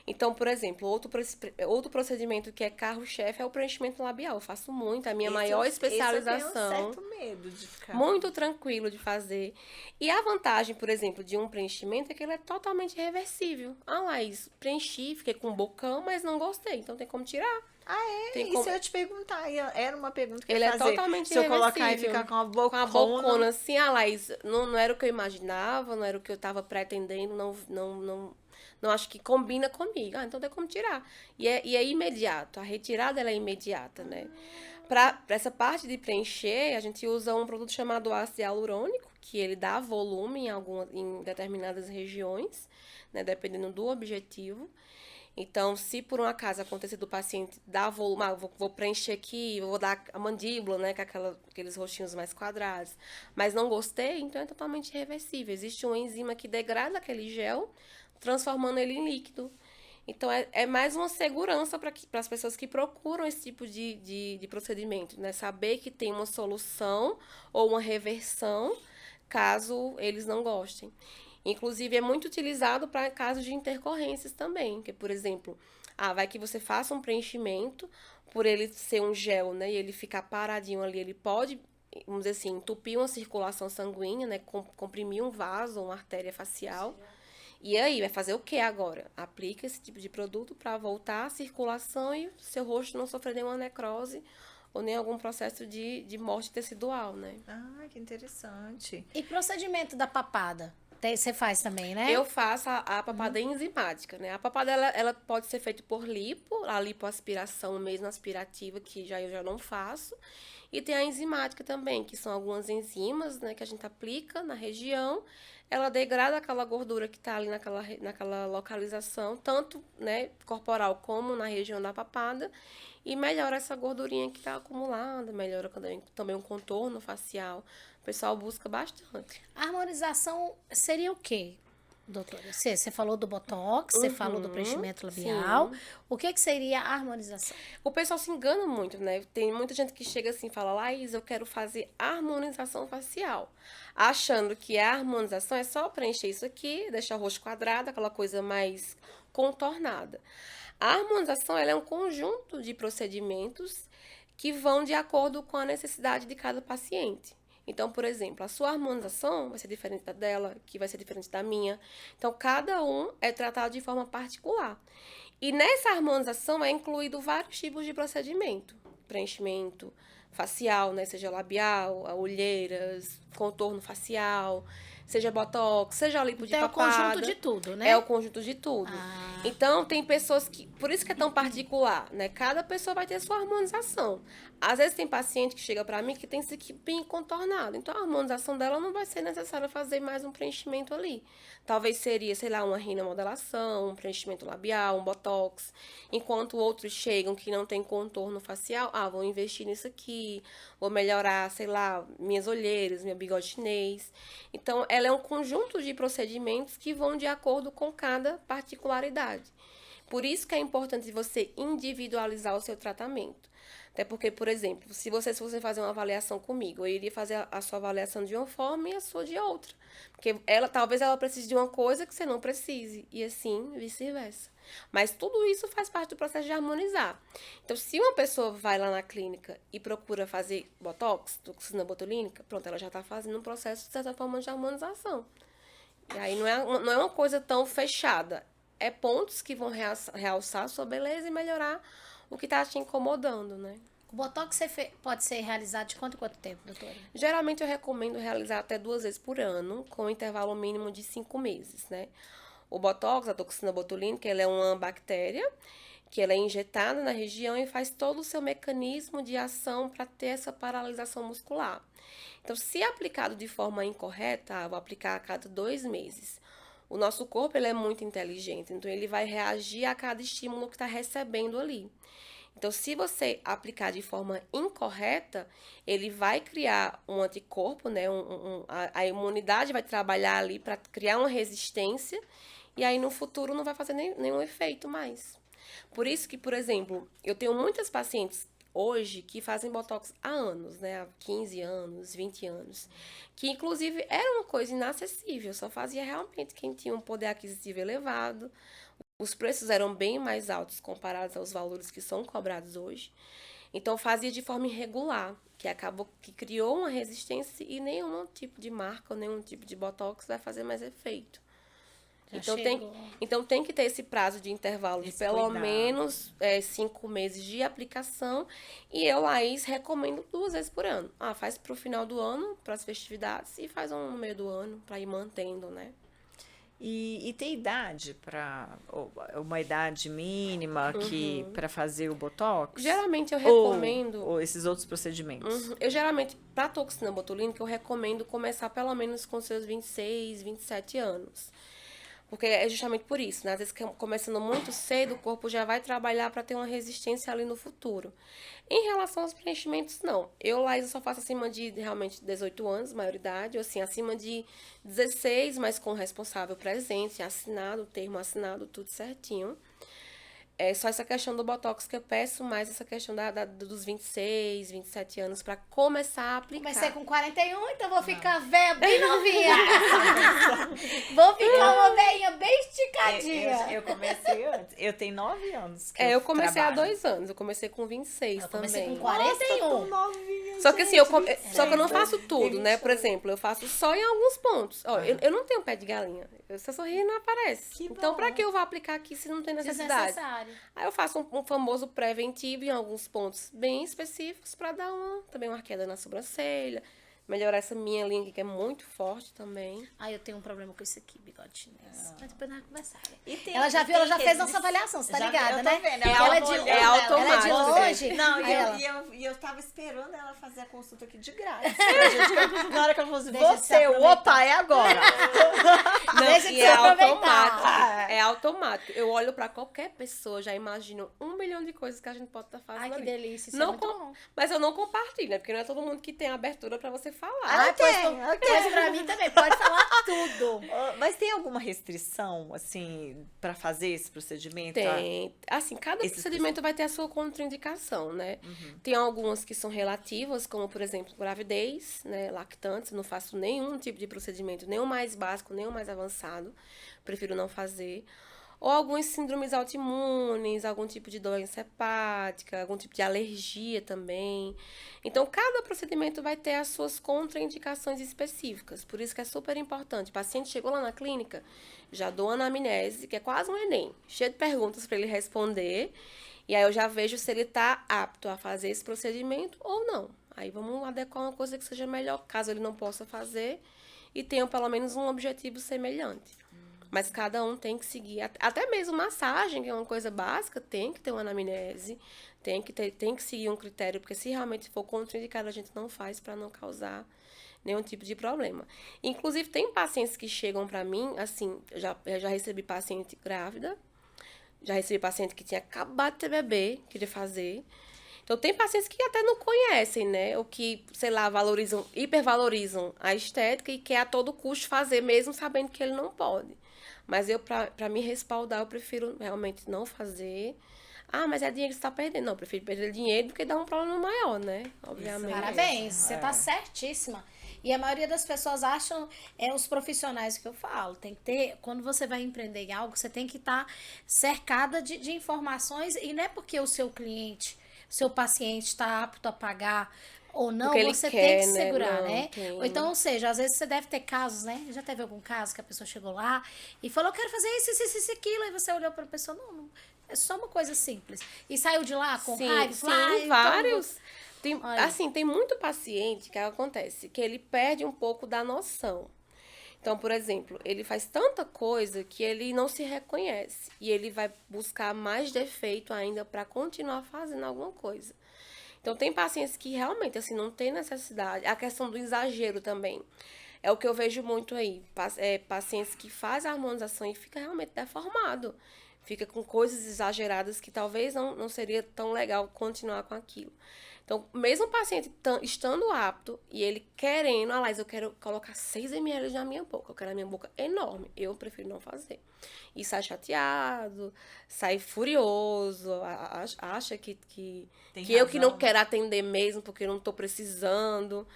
Speaker 3: Então, por exemplo, outro procedimento que é carro-chefe é o preenchimento labial. Eu faço muito, a minha maior especialização.
Speaker 1: Eu tenho um certo medo de ficar.
Speaker 3: Muito tranquilo de fazer. E a vantagem, por exemplo, de um preenchimento é que ele é totalmente reversível. Laís, preenchi, fiquei com um bocão, mas não gostei. Então tem como tirar.
Speaker 1: Isso eu ia te perguntar. Era uma pergunta que
Speaker 3: ele
Speaker 1: eu ia fazer.
Speaker 3: É totalmente
Speaker 1: se eu colocar e ficar com uma bocona.
Speaker 3: Com a bocona assim, Laís, não era o que eu imaginava, não era o que eu estava pretendendo, não acho que combina comigo. Então tem como tirar. E é imediato. A retirada ela é imediata, né? Para essa parte de preencher, a gente usa um produto chamado ácido hialurônico, que ele dá volume em determinadas regiões, né? Dependendo do objetivo. Então, se por um acaso acontecer do paciente dar volume, vou preencher aqui, vou dar a mandíbula, né, com aqueles rostinhos mais quadrados, mas não gostei, então é totalmente reversível. Existe uma enzima que degrada aquele gel, transformando ele em líquido. Então, é mais uma segurança para as pessoas que procuram esse tipo de procedimento, né? Saber que tem uma solução ou uma reversão, caso eles não gostem. Inclusive, é muito utilizado para casos de intercorrências também, que, por exemplo, vai que você faça um preenchimento, por ele ser um gel, né, e ele ficar paradinho ali, ele pode, vamos dizer assim, entupir uma circulação sanguínea, né, comprimir um vaso, uma artéria facial. E aí, vai fazer o que agora? Aplica esse tipo de produto para voltar à circulação e seu rosto não sofrer nenhuma necrose ou nem algum processo de morte tecidual, né?
Speaker 1: Ah, que interessante.
Speaker 2: E procedimento da papada? Você faz também, né?
Speaker 3: Eu faço a papada enzimática, né? A papada, ela pode ser feita por lipo, a lipoaspiração mesmo, aspirativa, que eu já não faço. E tem a enzimática também, que são algumas enzimas, né, que a gente aplica na região. Ela degrada aquela gordura que está ali naquela localização, tanto, né, corporal como na região da papada. E melhora essa gordurinha que está acumulada, melhora também o contorno facial. O pessoal busca bastante.
Speaker 2: A harmonização seria o quê, doutora? Você falou do botox, você falou do preenchimento labial.
Speaker 3: Sim.
Speaker 2: O que seria a harmonização?
Speaker 3: O pessoal se engana muito, né? Tem muita gente que chega assim e fala, Laís, eu quero fazer harmonização facial. Achando que a harmonização é só preencher isso aqui, deixar o rosto quadrado, aquela coisa mais contornada. A harmonização ela é um conjunto de procedimentos que vão de acordo com a necessidade de cada paciente. Então, por exemplo, a sua harmonização vai ser diferente da dela, que vai ser diferente da minha. Então, cada um é tratado de forma particular. E nessa harmonização é incluído vários tipos de procedimento. Preenchimento facial, né? Seja labial, olheiras, contorno facial, seja botox, seja lipo de papada.
Speaker 2: É o conjunto de tudo, né?
Speaker 3: É o conjunto de tudo. Então, tem pessoas que... Por isso que é tão particular, né? Cada pessoa vai ter a sua harmonização. Às vezes tem paciente que chega pra mim que tem esse bem contornado. Então, a harmonização dela não vai ser necessária fazer mais um preenchimento ali. Talvez seria, sei lá, uma rinomodelação, um preenchimento labial, um botox. Enquanto outros chegam que não tem contorno facial, vou investir nisso aqui, vou melhorar, sei lá, minhas olheiras, meu bigode chinês. Então, ela é um conjunto de procedimentos que vão de acordo com cada particularidade. Por isso que é importante você individualizar o seu tratamento. Até porque, por exemplo, se você fosse fazer uma avaliação comigo, eu iria fazer a sua avaliação de uma forma e a sua de outra. Porque talvez ela precise de uma coisa que você não precise, e assim vice-versa. Mas tudo isso faz parte do processo de harmonizar. Então, se uma pessoa vai lá na clínica e procura fazer botox, toxina botulínica, pronto, ela já está fazendo um processo, de certa forma, de harmonização. E aí não é uma coisa tão fechada. É pontos que vão realçar a sua beleza e melhorar o que está te incomodando, né?
Speaker 2: O botox pode ser realizado de quanto em quanto tempo, doutora?
Speaker 3: Geralmente eu recomendo realizar até 2 vezes por ano, com um intervalo mínimo de 5 meses, né? O botox, a toxina botulínica, ela é uma bactéria que ela é injetada na região e faz todo o seu mecanismo de ação para ter essa paralisação muscular. Então, se aplicado de forma incorreta, vou aplicar a cada 2 meses. O nosso corpo ele é muito inteligente, então ele vai reagir a cada estímulo que está recebendo ali. Então, se você aplicar de forma incorreta, ele vai criar um anticorpo, né? A imunidade vai trabalhar ali para criar uma resistência e aí no futuro não vai fazer nenhum efeito mais. Por isso que, por exemplo, eu tenho muitas pacientes hoje que fazem botox há anos, né? Há 15 anos, 20 anos. Que, inclusive, era uma coisa inacessível. Só fazia realmente quem tinha um poder aquisitivo elevado. Os preços eram bem mais altos comparados aos valores que são cobrados hoje. Então, fazia de forma irregular, que acabou que criou uma resistência e nenhum tipo de marca ou nenhum tipo de botox vai fazer mais efeito. Então tem que ter esse prazo de intervalo de pelo menos 5 meses de aplicação. E eu, Laís, recomendo 2 vezes por ano. Faz pro final do ano, para as festividades, e faz um no meio do ano, para ir mantendo, né?
Speaker 1: E tem idade para uma idade mínima para fazer o botox?
Speaker 3: Geralmente eu recomendo...
Speaker 1: Ou esses outros procedimentos?
Speaker 3: Eu geralmente, para toxina botulínica, eu recomendo começar pelo menos com seus 26, 27 anos. Porque é justamente por isso, né? Às vezes, começando muito cedo, o corpo já vai trabalhar para ter uma resistência ali no futuro. Em relação aos preenchimentos, não. Eu, Laís, só faço acima de, realmente, 18 anos, maioridade, ou assim, acima de 16, mas com o responsável presente, assinado, termo assinado, tudo certinho. É só essa questão do Botox que eu peço, mais essa questão dos 26, 27 anos para começar a aplicar.
Speaker 2: Comecei com 41, então vou ficar velha, bem novinha. Vou ficar uma velhinha bem esticadinha.
Speaker 1: Eu comecei antes. Eu tenho 9 anos que
Speaker 3: eu comecei há
Speaker 1: trabalho.
Speaker 3: 2 anos. Eu comecei com 26
Speaker 2: Eu
Speaker 3: também.
Speaker 2: comecei com 41.
Speaker 1: Novinha,
Speaker 3: Só que assim, só que eu não faço tudo,
Speaker 1: Tem
Speaker 3: né? Por
Speaker 1: 28.
Speaker 3: exemplo, eu faço só em alguns pontos. Ó, eu não tenho pé de galinha. Se eu sorrir, não aparece.
Speaker 1: Que
Speaker 3: Então,
Speaker 1: bom.
Speaker 3: pra que eu vou aplicar aqui se não tem necessidade?
Speaker 2: Desnecessário.
Speaker 3: Aí eu faço um famoso preventivo em alguns pontos bem específicos pra dar também uma arqueada na sobrancelha. Melhorar essa minha linha aqui, que é muito forte também.
Speaker 2: Ai, eu tenho um problema com isso aqui, bigode chinês. Mas depois nós conversar.
Speaker 1: E tem-
Speaker 2: Ela já
Speaker 1: e
Speaker 2: viu, ela
Speaker 1: tem
Speaker 2: já fez
Speaker 1: aqueles-
Speaker 2: nossa avaliação, você tá
Speaker 1: Já-
Speaker 2: ligada,
Speaker 1: eu tô
Speaker 2: né?
Speaker 1: vendo,
Speaker 2: Que
Speaker 1: é
Speaker 2: ela é de
Speaker 1: automático.
Speaker 2: longe.
Speaker 3: É automático.
Speaker 2: Ela é de longe.
Speaker 1: Não,
Speaker 2: Aí ela,
Speaker 1: e eu tava esperando ela fazer a consulta aqui de graça. Gente, na hora que ela falou assim,
Speaker 2: Deixa de se
Speaker 1: você,
Speaker 2: aproveitar.
Speaker 1: opa, é agora.
Speaker 3: Não,
Speaker 2: Deixa de
Speaker 3: e
Speaker 2: se
Speaker 3: é
Speaker 2: aproveitar.
Speaker 3: automático. É automático. Eu olho pra qualquer pessoa, já imagino 1 milhão de coisas que a gente pode estar fazendo
Speaker 2: ai, que
Speaker 3: ali.
Speaker 2: delícia, isso
Speaker 3: Não
Speaker 2: é muito bom.
Speaker 3: Mas eu não compartilho, né? Porque não é todo mundo que tem abertura pra você falar.
Speaker 1: Ah,
Speaker 2: Pois
Speaker 1: tem, ok.
Speaker 2: Mas pra mim também, pode falar tudo.
Speaker 1: Mas tem alguma restrição, assim, pra fazer esse procedimento?
Speaker 3: Tem. Assim, cada
Speaker 1: Esses
Speaker 3: procedimento vai ter a sua contraindicação, né?
Speaker 1: Uhum.
Speaker 3: Tem algumas que são relativas, como, por exemplo, gravidez, né? Lactantes. Não faço nenhum tipo de procedimento, nem o mais básico, nem o mais avançado. Prefiro não fazer. Ou algumas síndromes autoimunes, algum tipo de doença hepática, algum tipo de alergia também. Então, cada procedimento vai ter as suas contraindicações específicas. Por isso que é super importante. O paciente chegou lá na clínica, já dou anamnese, que é quase um Enem, cheio de perguntas para ele responder. E aí eu já vejo se ele está apto a fazer esse procedimento ou não. Aí vamos adequar uma coisa que seja melhor, caso ele não possa fazer, e tenha pelo menos um objetivo semelhante. Mas cada um tem que seguir, até mesmo massagem, que é uma coisa básica, tem que ter uma anamnese, tem que seguir um critério, porque se realmente for contraindicado, a gente não faz para não causar nenhum tipo de problema. Inclusive, tem pacientes que chegam para mim, assim, eu já recebi paciente grávida, já recebi paciente que tinha acabado de ter bebê, queria fazer. Então, tem pacientes que até não conhecem, né? Ou que, sei lá, hipervalorizam a estética e quer a todo custo fazer, mesmo sabendo que ele não pode. Mas eu, pra me respaldar, eu prefiro realmente não fazer. Ah, mas é dinheiro que você tá perdendo. Não, eu prefiro perder dinheiro do que dar um problema maior, né? Obviamente.
Speaker 2: Parabéns, você
Speaker 1: É.
Speaker 2: tá certíssima. E a maioria das pessoas acham, os profissionais que eu falo, tem que ter, quando você vai empreender em algo, você tem que estar cercada de informações, e não é porque o seu cliente, seu paciente está apto a pagar ou não,
Speaker 3: Porque ele
Speaker 2: você
Speaker 3: quer,
Speaker 2: tem que
Speaker 3: né?
Speaker 2: segurar,
Speaker 3: Não,
Speaker 2: né?
Speaker 3: tem.
Speaker 2: Ou então, ou seja, às vezes você deve ter casos, né? Já teve algum caso que a pessoa chegou lá e falou, eu quero fazer isso, aquilo, aí você olhou para a pessoa, não, é só uma coisa simples. E saiu de lá com raiva,
Speaker 3: Sim,
Speaker 2: falou, "Ai, então
Speaker 3: vários.
Speaker 2: Olha.
Speaker 3: Assim, tem muito paciente que acontece que ele perde um pouco da noção. Então, por exemplo, ele faz tanta coisa que ele não se reconhece. E ele vai buscar mais defeito ainda para continuar fazendo alguma coisa. Então, tem pacientes que realmente, assim, não tem necessidade. A questão do exagero também. É o que eu vejo muito aí. Pacientes que fazem a harmonização e fica realmente deformado. Fica com coisas exageradas que talvez não seria tão legal continuar com aquilo. Então, mesmo o paciente estando apto e ele querendo, Laís, eu quero colocar 6 ml na minha boca, eu quero a minha boca enorme, eu prefiro não fazer. E sai chateado, sai furioso, acha que
Speaker 1: Tem
Speaker 3: eu que não
Speaker 1: razão, né?
Speaker 3: quero atender mesmo porque eu não estou precisando.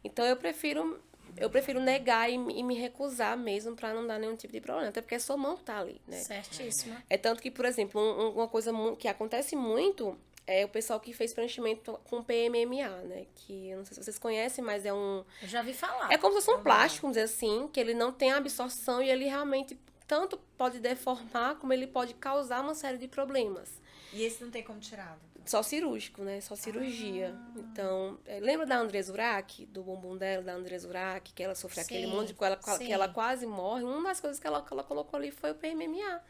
Speaker 3: Então, eu prefiro negar e me recusar mesmo para não dar nenhum tipo de problema. Até porque é sua mão que tá ali, né?
Speaker 2: certíssima.
Speaker 3: É tanto que, por exemplo, uma coisa que acontece muito é o pessoal que fez preenchimento com PMMA, né? Que eu não sei se vocês conhecem, mas é um...
Speaker 2: Eu já vi falar.
Speaker 3: É como se fosse um plástico, vamos dizer assim, que ele não tem absorção e ele realmente tanto pode deformar como ele pode causar uma série de problemas.
Speaker 1: E esse não tem como tirar?
Speaker 3: Só cirúrgico, né? Só cirurgia. Então, lembra da Andresa Urach, do bumbum dela, da Andresa Urach, que ela sofreu aquele
Speaker 2: Sim,
Speaker 3: monte de coisa,
Speaker 2: sim.
Speaker 3: que ela quase morre? Uma das coisas que ela colocou ali foi o PMMA.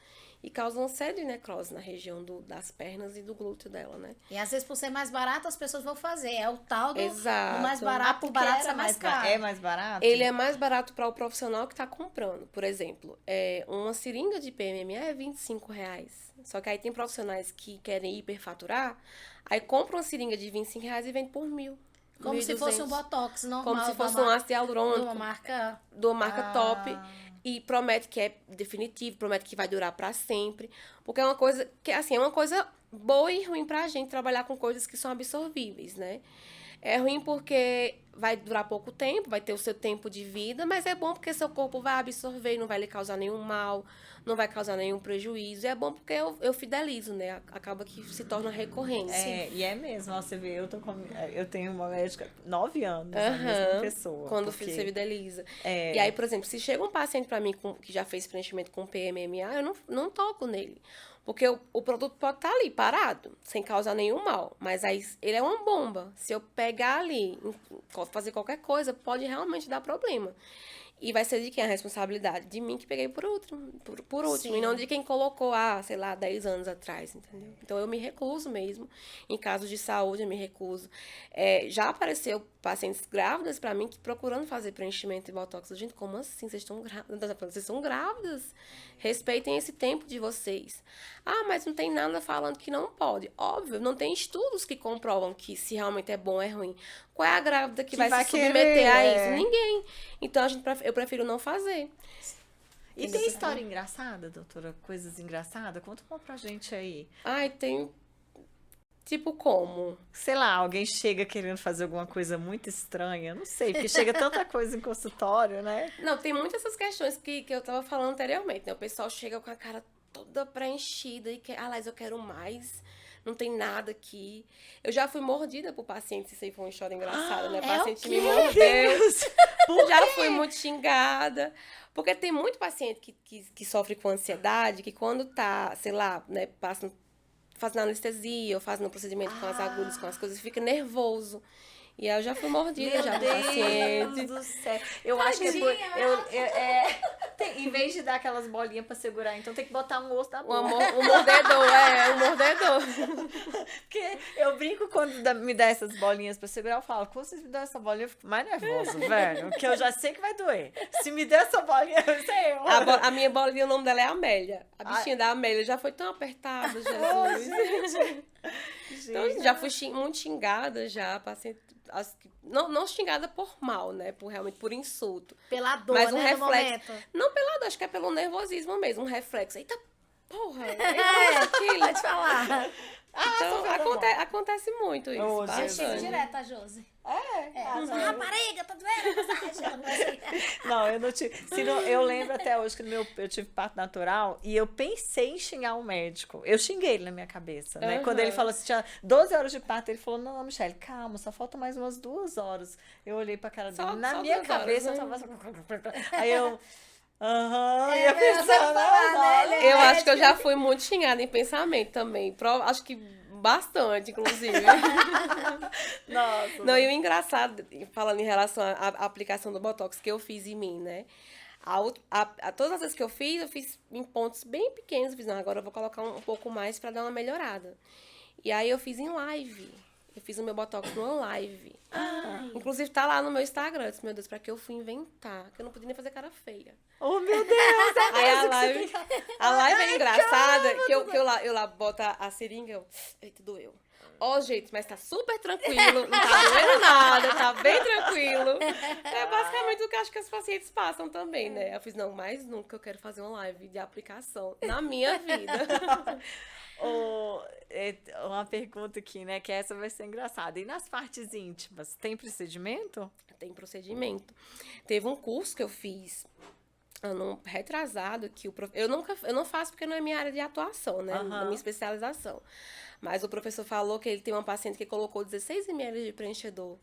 Speaker 3: e causa uma série de necrose na região das pernas e do glúteo dela, né?
Speaker 2: E às vezes, por ser mais barato, as pessoas vão fazer. É o tal do,
Speaker 3: Exato.
Speaker 2: do mais barato, o barato é mais caro.
Speaker 1: É mais barato?
Speaker 3: Ele é mais barato para o profissional que está comprando. Por exemplo, uma seringa de PMMA é R$25. Só que aí tem profissionais que querem hiperfaturar, aí compram uma seringa de R$25 e vende por 1.000.
Speaker 2: Como se fosse um botox normal.
Speaker 3: Como se fosse um ácido hialurônico.
Speaker 2: De uma
Speaker 3: marca top. E promete que é definitivo, promete que vai durar para sempre. Porque é uma coisa que, assim, é uma coisa boa e ruim pra gente trabalhar com coisas que são absorvíveis, né? É ruim porque vai durar pouco tempo, vai ter o seu tempo de vida, mas é bom porque seu corpo vai absorver, não vai lhe causar nenhum mal, não vai causar nenhum prejuízo. E é bom porque eu fidelizo, né? Acaba que se torna recorrente.
Speaker 1: E é mesmo, ó, você vê, eu tenho uma médica 9 anos, a mesma pessoa.
Speaker 3: Quando você fideliza. E aí, por exemplo, se chega um paciente pra mim que já fez preenchimento com PMMA, eu não toco nele. Porque o produto pode estar ali, parado, sem causar nenhum mal. Mas aí ele é uma bomba. Se eu pegar ali, fazer qualquer coisa, pode realmente dar problema. E vai ser de quem a responsabilidade? De mim que peguei por último. E não de quem colocou, sei lá, 10 anos atrás, entendeu? Então, eu me recuso mesmo. Em casos de saúde, eu me recuso. Já apareceu pacientes grávidas pra mim que procurando fazer preenchimento de botox. Gente, como assim? Vocês estão grávidas? Vocês são grávidas. Respeitem esse tempo de vocês. Mas não tem nada falando que não pode. Óbvio, não tem estudos que comprovam que se realmente é bom ou é ruim. Qual é a grávida que vai se submeter a isso? Ninguém. Então, eu prefiro não fazer.
Speaker 1: E tem história engraçada, doutora? Coisas engraçadas? Conta uma pra gente aí.
Speaker 3: Tem... Tipo como?
Speaker 1: Sei lá, alguém chega querendo fazer alguma coisa muito estranha. Não sei, porque chega tanta coisa em consultório, né?
Speaker 3: Não, tem muitas essas questões que eu tava falando anteriormente, né? O pessoal chega com a cara toda preenchida e quer... Aliás, eu quero mais. Não tem nada aqui. Eu já fui mordida por paciente, isso aí foi uma história engraçada, né? Paciente me mordeu. Já fui muito xingada. Porque tem muito paciente que sofre com ansiedade, que quando tá, sei lá, né, fazendo anestesia ou fazendo procedimento com as agulhas, com as coisas, fica nervoso. E aí eu já fui mordida, já por paciente.
Speaker 1: Meu Deus do céu. Eu acho que em vez de dar aquelas bolinhas pra segurar, então tem que botar um osso na boca.
Speaker 3: Um mordedor, um mordedor.
Speaker 1: Porque eu brinco quando me dá essas bolinhas pra segurar, eu falo, quando vocês me dão essa bolinha, eu fico mais nervoso, velho. Porque eu já sei que vai doer. Se me der essa bolinha, eu sei.
Speaker 3: A minha bolinha, o nome dela é Amélia. A bichinha da Amélia já foi tão apertada, Jesus. Então, já fui muito xingada, já, paciente. Não xingada por mal, né? Realmente por insulto.
Speaker 2: Pela dor,
Speaker 3: mas
Speaker 2: né,
Speaker 3: reflexo. Não pela dor, acho que é pelo nervosismo mesmo, um reflexo. Eita, porra!
Speaker 2: Pode falar.
Speaker 3: Então, acontece muito isso.
Speaker 2: Eu xingo direto a Josi. Rapariga, tá doendo?
Speaker 1: Não, eu não tive. Eu lembro até hoje que eu tive parto natural e eu pensei em xingar o médico. Eu xinguei ele na minha cabeça, né? Quando ele falou assim, tinha 12 horas de parto, ele falou, não, Michele, calma, só falta mais umas 2 horas. Eu olhei pra cara dele, na minha cabeça, eu tava... Aí eu... ia pensando,
Speaker 3: eu acho que eu já fui muito xingada em pensamento também. Acho que bastante, inclusive.
Speaker 1: Nossa.
Speaker 3: Não, e o engraçado, falando em relação à aplicação do Botox que eu fiz em mim, né? Todas as vezes que eu fiz em pontos bem pequenos. Eu fiz, não, agora eu vou colocar um pouco mais pra dar uma melhorada. E aí eu fiz em live. Eu fiz o meu Botox numa live. Inclusive, tá lá no meu Instagram. Eu disse, meu Deus, pra que eu fui inventar? Que eu não podia nem fazer cara feia.
Speaker 1: Oh, meu Deus!
Speaker 3: Aí a live é engraçada, que eu lá boto a seringa, eita, doeu. Gente, mas tá super tranquilo, não tá doendo nada, tá bem tranquilo. É basicamente o que eu acho que os pacientes passam também, né? Eu fiz, não, mais nunca eu quero fazer uma live de aplicação na minha vida.
Speaker 1: Uma pergunta aqui, né? Que essa vai ser engraçada. E nas partes íntimas, tem procedimento?
Speaker 3: Tem procedimento. Teve um curso que eu fiz ano retrasado que eu não faço porque não é minha área de atuação, né? Na minha especialização. Mas o professor falou que ele tem uma paciente que colocou 16 ml de preenchedor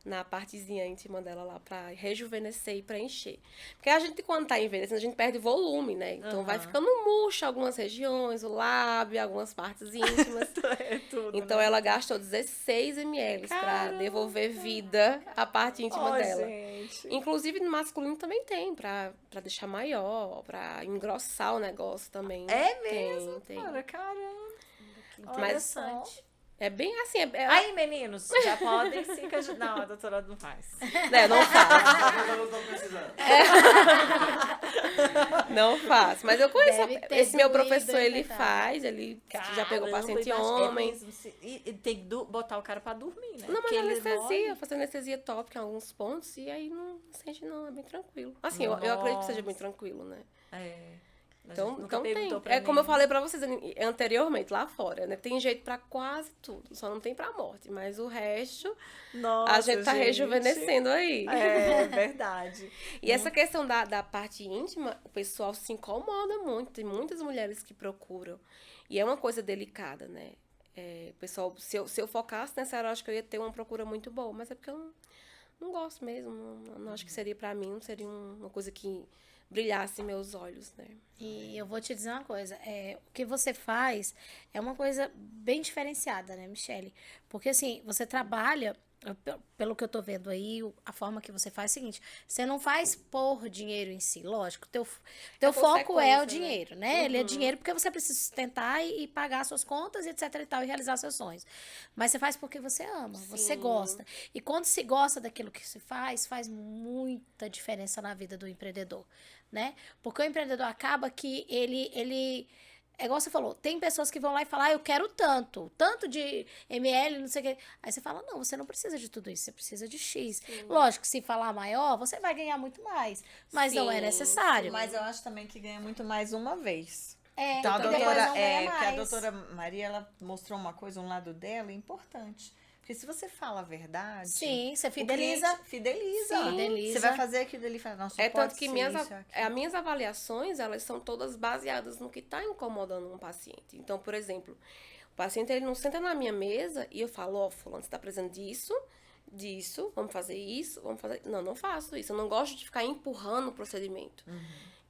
Speaker 3: na partezinha íntima dela lá pra rejuvenescer e preencher. Porque a gente, quando tá envelhecendo, a gente perde volume, né? Então vai ficando murcha algumas regiões, o lábio, algumas partes íntimas.
Speaker 1: É tudo,
Speaker 3: Então
Speaker 1: né?
Speaker 3: ela gastou 16 ml pra devolver vida à parte íntima dela.
Speaker 1: Gente.
Speaker 3: Inclusive no masculino também tem, pra deixar maior, pra engrossar o negócio também.
Speaker 1: É mesmo,
Speaker 3: Tem.
Speaker 1: cara, caramba. Olha
Speaker 3: Mas
Speaker 1: só.
Speaker 3: é bem assim,
Speaker 1: Aí, meninos, já podem se candidatar. Não, a doutora não faz.
Speaker 3: não faz.
Speaker 4: Eu tô precisando.
Speaker 3: Não faço. Mas eu conheço.
Speaker 2: Deve ter
Speaker 3: Esse meu
Speaker 2: doído,
Speaker 3: professor, ele
Speaker 2: coitado.
Speaker 3: faz, ele já pegou
Speaker 1: Caramba,
Speaker 3: paciente
Speaker 1: imagina,
Speaker 3: homem.
Speaker 1: mesmo, e tem que botar o cara pra dormir, né?
Speaker 3: Não, mas
Speaker 1: Porque ele
Speaker 3: anestesia,
Speaker 1: morre.
Speaker 3: fazer anestesia tópica em alguns pontos, e aí não sente não, é bem tranquilo. Assim, eu acredito que seja bem tranquilo, né?
Speaker 1: É. A
Speaker 3: Então,
Speaker 1: gente nunca
Speaker 3: então tem.
Speaker 1: perguntou pra
Speaker 3: É como eu
Speaker 1: mim.
Speaker 3: falei pra vocês anteriormente, lá fora, né? Tem jeito pra quase tudo, só não tem pra morte. Mas o resto,
Speaker 1: Nossa,
Speaker 3: a gente tá rejuvenescendo aí.
Speaker 1: É verdade.
Speaker 3: E essa questão da parte íntima, o pessoal se incomoda muito. Tem muitas mulheres que procuram. E é uma coisa delicada, né? O pessoal, se eu focasse nessa área, eu acho que eu ia ter uma procura muito boa. Mas é porque eu não gosto mesmo. Não acho que seria pra mim, não seria uma coisa que brilhasse meus olhos, né?
Speaker 2: E eu vou te dizer uma coisa, o que você faz é uma coisa bem diferenciada, né, Michele? Porque assim, você trabalha, pelo que eu tô vendo aí, a forma que você faz é o seguinte, você não faz por dinheiro em si, lógico, teu foco é o
Speaker 3: consequência,
Speaker 2: dinheiro, né? Ele é dinheiro porque você precisa sustentar e pagar suas contas, etc e tal, e realizar seus sonhos. Mas você faz porque você ama, você gosta. E quando se gosta daquilo que se faz muita diferença na vida do empreendedor, né? Porque o empreendedor acaba que ele é igual você falou, tem pessoas que vão lá e falam, eu quero tanto de ml, não sei o quê. Aí você fala, não, você não precisa de tudo isso, você precisa de X. Lógico que se falar maior, você vai ganhar muito mais, mas não é necessário.
Speaker 1: Mas eu acho também que ganha muito mais uma vez.
Speaker 2: É,
Speaker 1: Então,
Speaker 2: e depois não ganha
Speaker 1: porque a
Speaker 2: mais.
Speaker 1: doutora Maria, ela mostrou uma coisa, um lado dela importante. Porque se você fala a verdade...
Speaker 2: Sim, você
Speaker 1: o
Speaker 2: fideliza.
Speaker 1: cliente fideliza.
Speaker 2: Sim. Fideliza.
Speaker 1: Você vai fazer aquilo ali e fala, nossa,
Speaker 3: É
Speaker 1: pode
Speaker 3: tanto que
Speaker 1: ser
Speaker 3: minhas,
Speaker 1: isso, aquilo.
Speaker 3: as minhas avaliações, elas são todas baseadas no que está incomodando um paciente. Então, por exemplo, o paciente ele não senta na minha mesa e eu falo, ó, fulano, você está precisando disso, vamos fazer isso, vamos fazer... Não faço isso. Eu não gosto de ficar empurrando o procedimento.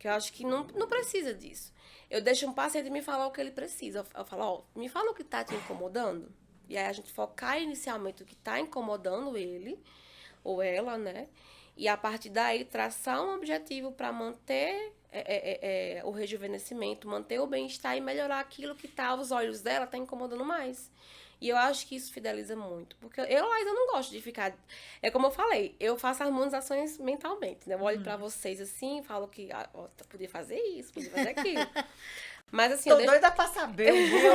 Speaker 3: Que eu acho que não precisa disso. Eu deixo um paciente me falar o que ele precisa. Eu falo, ó, me fala o que está te incomodando. E aí a gente focar inicialmente o que está incomodando ele ou ela, né? E a partir daí traçar um objetivo para manter o rejuvenescimento, manter o bem-estar e melhorar aquilo que tá aos olhos dela, tá incomodando mais. E eu acho que isso fideliza muito. Porque eu ainda não gosto de ficar... É como eu falei, eu faço harmonizações mentalmente, né? Eu olho para vocês assim, falo que podia fazer isso, podia fazer aquilo. Mas assim,
Speaker 1: Tô doida pra saber, viu?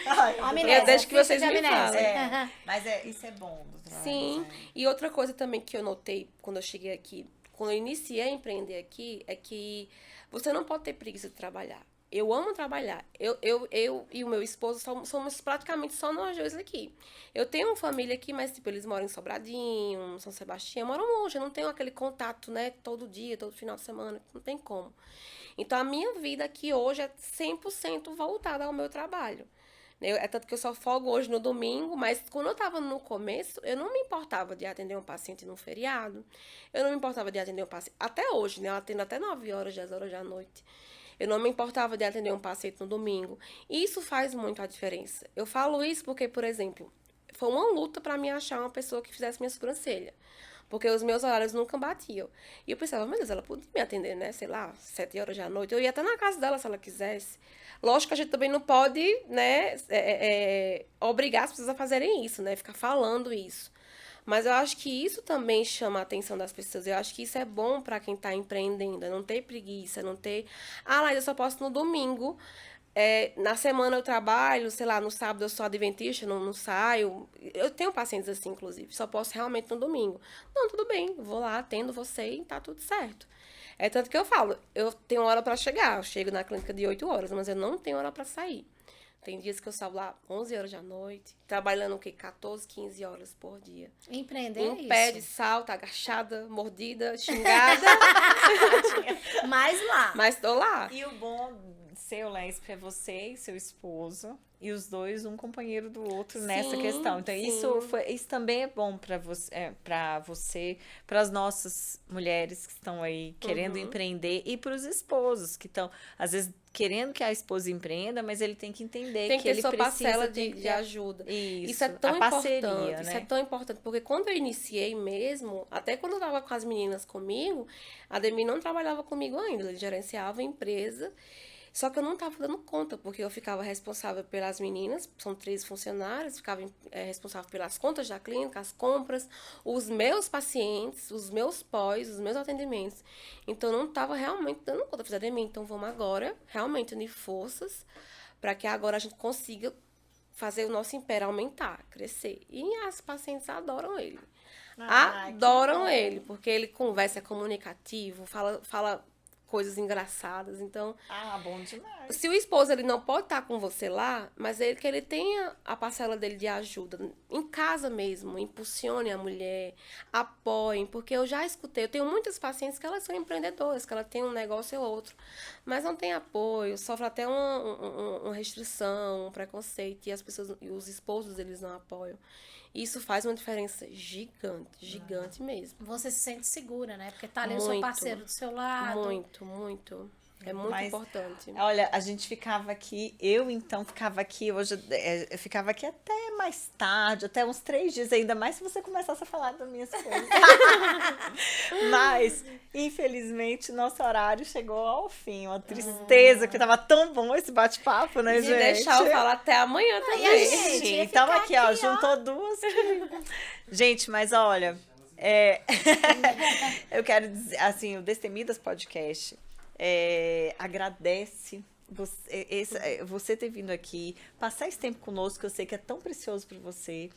Speaker 1: Ai,
Speaker 2: Amnésia,
Speaker 3: eu deixo que
Speaker 2: ficha
Speaker 3: vocês
Speaker 2: de
Speaker 3: me
Speaker 2: amnésia.
Speaker 3: falem.
Speaker 1: mas isso é bom, doutora.
Speaker 3: Sim, e outra coisa também que eu notei quando eu cheguei aqui, quando eu iniciei a empreender aqui, é que você não pode ter preguiça de trabalhar. Eu amo trabalhar. Eu e o meu esposo somos praticamente só nós dois aqui. Eu tenho uma família aqui, mas tipo, eles moram em Sobradinho, em São Sebastião, moram longe. Eu não tenho aquele contato, né, todo dia, todo final de semana, não tem como. Então, a minha vida aqui hoje é 100% voltada ao meu trabalho. É tanto que eu só folgo hoje no domingo, mas quando eu estava no começo, eu não me importava de atender um paciente num feriado. Eu não me importava de atender um paciente... Até hoje, né? Eu atendo até 9 horas, 10 horas da noite. Eu não me importava de atender um paciente no domingo. E isso faz muito a diferença. Eu falo isso porque, por exemplo, foi uma luta para mim achar uma pessoa que fizesse minha sobrancelha. Porque os meus horários nunca batiam. E eu pensava, meu Deus, ela podia me atender, né? Sei lá, 7 horas da noite. Eu ia até na casa dela se ela quisesse. Lógico que a gente também não pode, né, obrigar as pessoas a fazerem isso, né? Ficar falando isso. Mas eu acho que isso também chama a atenção das pessoas. Eu acho que isso é bom para quem está empreendendo. Não ter preguiça, não ter... mas eu só posso no domingo. Na semana eu trabalho, sei lá, no sábado eu sou adventista, não saio. Eu tenho pacientes assim, inclusive. Só posso realmente no domingo. Não, tudo bem. Vou lá, atendo você e tá tudo certo. É tanto que eu falo, eu tenho hora para chegar. Eu chego na clínica de 8 horas, mas eu não tenho hora para sair. Tem dias que eu saio lá 11 horas da noite, trabalhando o quê? 14, 15 horas por dia.
Speaker 2: Empreender
Speaker 3: Em
Speaker 2: é
Speaker 3: pé,
Speaker 2: isso.
Speaker 3: de salto, agachada, mordida, xingada.
Speaker 2: Mas lá.
Speaker 3: Mas tô lá.
Speaker 1: E o bom, aconteceu, Laís, para você e seu esposo, e os dois um companheiro do outro nessa questão. Então,
Speaker 3: sim.
Speaker 1: isso também é bom para para as nossas mulheres que estão aí querendo empreender e para os esposos que estão, às vezes, querendo que a esposa empreenda, mas ele tem que entender
Speaker 3: Tem que
Speaker 1: que
Speaker 3: ter
Speaker 1: ele
Speaker 3: sua
Speaker 1: precisa
Speaker 3: parcela
Speaker 1: ter
Speaker 3: de ajuda.
Speaker 1: Isso
Speaker 3: É tão
Speaker 1: a parceria,
Speaker 3: importante.
Speaker 1: né?
Speaker 3: Isso é tão importante, porque quando eu iniciei mesmo, até quando eu tava com as meninas comigo, a Demi não trabalhava comigo ainda, ela gerenciava a empresa. Só que eu não estava dando conta, porque eu ficava responsável pelas meninas, são 3 funcionários, ficava responsável pelas contas da clínica, as compras, os meus pacientes, os meus pós, os meus atendimentos. Então, eu não estava realmente dando conta. Eu fiz, Ademir, então vamos agora realmente unir forças para que agora a gente consiga fazer o nosso império aumentar, crescer. E as pacientes adoram ele. Adoram ele, porque ele conversa, é comunicativo, fala coisas engraçadas. Então,
Speaker 1: bom demais.
Speaker 3: se o esposo ele não pode estar com você lá, mas que ele tenha a parcela dele de ajuda em casa mesmo, impulsione a mulher, apoiem, porque eu já escutei, eu tenho muitas pacientes que elas são empreendedoras, que ela tem um negócio ou outro, mas não tem apoio, sofre até uma restrição, um preconceito, e as pessoas, e os esposos eles não apoiam. Isso faz uma diferença gigante mesmo.
Speaker 2: Você se sente segura, né? Porque tá ali o seu parceiro do seu lado.
Speaker 3: Muito. É muito importante.
Speaker 1: Olha, a gente ficava aqui, eu então ficava aqui, hoje eu ficava aqui até mais tarde, até uns 3 dias, ainda mais se você começasse a falar das minhas coisas. Mas, infelizmente, nosso horário chegou ao fim, uma tristeza, porque tava tão bom esse bate-papo, né,
Speaker 3: e
Speaker 1: gente?
Speaker 3: deixar eu falar até amanhã também.
Speaker 1: Gente, então aqui, ó, juntou duas. Gente, mas olha, eu quero dizer, assim, o Destemidas Podcast agradece você ter vindo aqui, passar esse tempo conosco, que eu sei que é tão precioso para você.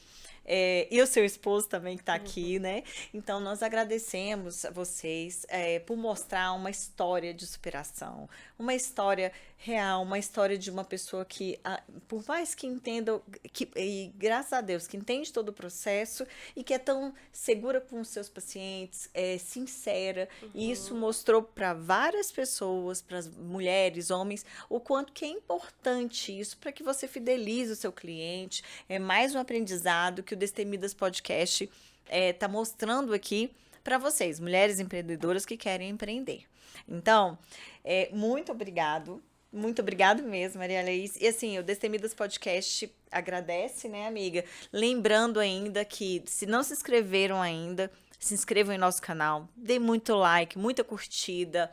Speaker 1: E o seu esposo também que está aqui, né? Então, nós agradecemos a vocês por mostrar uma história de superação, uma história real, uma história de uma pessoa que, por mais que entenda, e graças a Deus, que entende todo o processo e que é tão segura com os seus pacientes, sincera, e isso mostrou para várias pessoas, para as mulheres, homens, o quanto que é importante isso para que você fidelize o seu cliente. É mais um aprendizado que o Destemidas Podcast está mostrando aqui para vocês, mulheres empreendedoras que querem empreender. Então, muito obrigado. Muito obrigado mesmo, Maria Laís. E assim, o Destemidas Podcast agradece, né, amiga? Lembrando ainda que, se não se inscreveram ainda, se inscrevam em nosso canal, dê muito like, muita curtida,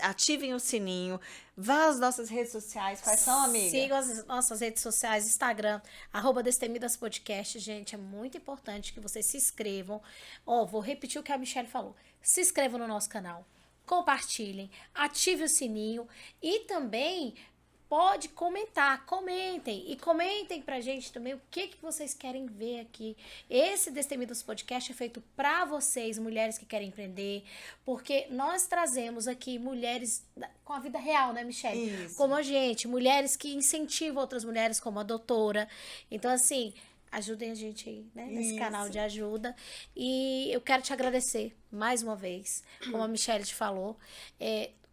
Speaker 1: ativem o sininho, vá às nossas redes sociais. Quais são, amiga?
Speaker 2: Sigam as nossas redes sociais, Instagram, @Destemidas Podcast. Gente, é muito importante que vocês se inscrevam. Vou repetir o que a Michelle falou. Se inscrevam no nosso canal. Compartilhem, ative o sininho e também pode comentem e comentem pra gente também o que vocês querem ver aqui. Esse Destemidas Podcast é feito pra vocês, mulheres que querem empreender, porque nós trazemos aqui mulheres com a vida real, né, Michelle?
Speaker 1: Isso.
Speaker 2: Como a gente, mulheres que incentivam outras mulheres, como a doutora. Então, assim, ajudem a gente aí, né, nesse canal de ajuda. E eu quero te agradecer mais uma vez, como a Michelle te falou,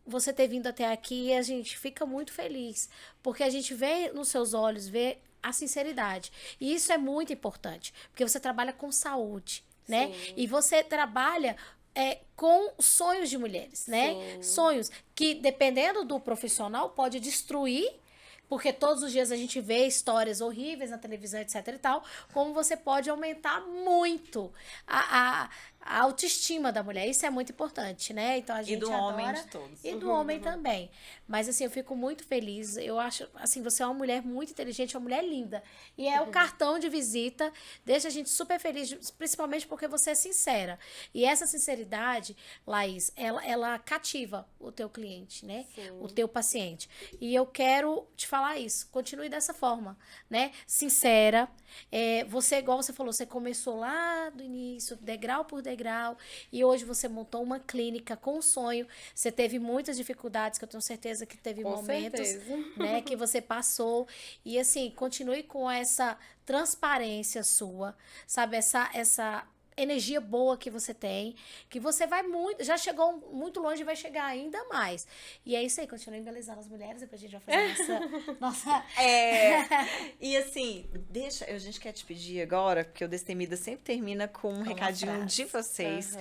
Speaker 2: você ter vindo até aqui, e a gente fica muito feliz, porque a gente vê nos seus olhos, vê a sinceridade. E isso é muito importante, porque você trabalha com saúde, né?
Speaker 3: Sim.
Speaker 2: E você trabalha com sonhos de mulheres, né?
Speaker 3: Sim.
Speaker 2: Sonhos que, dependendo do profissional, pode destruir, porque todos os dias a gente vê histórias horríveis na televisão, etc e tal, como você pode aumentar muito a autoestima da mulher. Isso é muito importante, né? Então a gente
Speaker 1: E do
Speaker 2: adora,
Speaker 1: homem de todos.
Speaker 2: e do homem também. Mas assim, eu fico muito feliz. Eu acho, assim, você é uma mulher muito inteligente, uma mulher linda. E é o cartão de visita, deixa a gente super feliz, principalmente porque você é sincera. E essa sinceridade, Laís, ela cativa o teu cliente, né?
Speaker 3: Sim.
Speaker 2: O teu paciente. E eu quero te falar isso. Continue dessa forma, né? Sincera. Você, igual você falou, você começou lá do início, degrau por degrau, e hoje você montou uma clínica com um sonho. Você teve muitas dificuldades, que eu tenho certeza que teve
Speaker 3: Com
Speaker 2: momentos,
Speaker 3: certeza.
Speaker 2: né, que você passou. E assim, continue com essa transparência sua, sabe? energia boa que você tem, que você vai muito, já chegou muito longe e vai chegar ainda mais. E é isso aí, continua embelezando as mulheres, depois a gente vai fazer nossa...
Speaker 1: E assim, a gente quer te pedir agora, porque o Destemida sempre termina com um recadinho de vocês.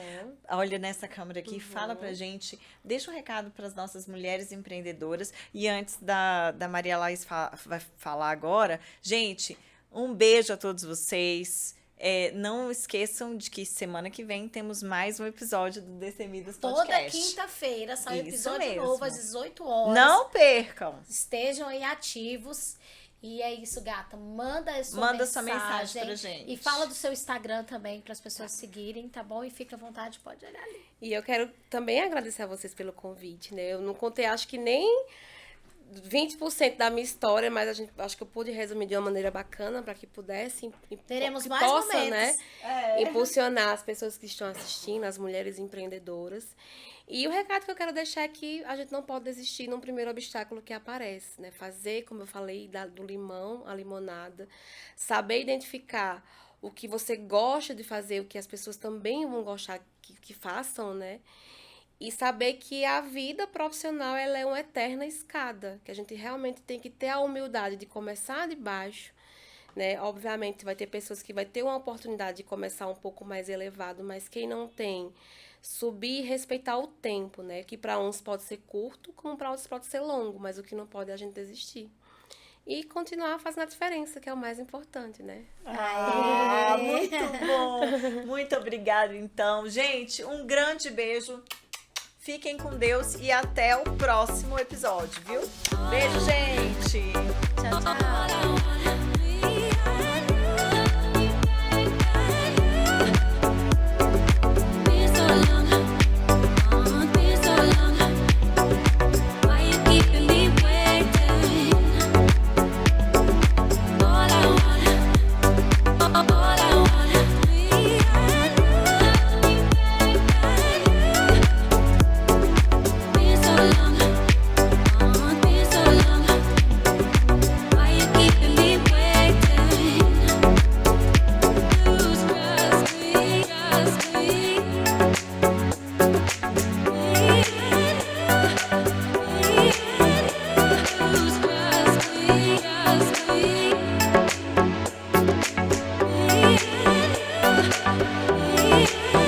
Speaker 1: Olha nessa câmera aqui, fala pra gente, deixa um recado para as nossas mulheres empreendedoras. E antes da Maria Laís vai falar agora, gente, um beijo a todos vocês. Não esqueçam de que semana que vem temos mais um episódio do Destemidas Podcast.
Speaker 2: Toda quinta-feira sai um episódio novo às 18 horas.
Speaker 1: Não percam!
Speaker 2: Estejam aí ativos. E é isso, gata. Manda sua mensagem
Speaker 1: pra gente.
Speaker 2: E fala do seu Instagram também para as pessoas seguirem, tá bom? E fica à vontade, pode olhar ali.
Speaker 3: E eu quero também agradecer a vocês pelo convite, né? Eu não contei, acho que nem 20% da minha história, mas acho que eu pude resumir de uma maneira bacana para que pudesse,
Speaker 2: teremos
Speaker 3: que
Speaker 2: mais
Speaker 3: possa,
Speaker 2: momentos,
Speaker 3: né, impulsionar as pessoas que estão assistindo, as mulheres empreendedoras. E o recado que eu quero deixar é que a gente não pode desistir num primeiro obstáculo que aparece, né? Fazer, como eu falei, do limão à limonada, saber identificar o que você gosta de fazer, o que as pessoas também vão gostar que façam, né? E saber que a vida profissional ela é uma eterna escada, que a gente realmente tem que ter a humildade de começar de baixo, né? Obviamente vai ter pessoas que vai ter uma oportunidade de começar um pouco mais elevado, mas quem não tem, subir e respeitar o tempo, né? Que para uns pode ser curto, como para outros pode ser longo, mas o que não pode é a gente desistir. E continuar fazendo a diferença, que é o mais importante, né?
Speaker 1: Muito bom! Muito obrigada, então. Gente, um grande beijo. Fiquem com Deus e até o próximo episódio, viu? Beijo, gente!
Speaker 2: Tchau, tchau! Yeah.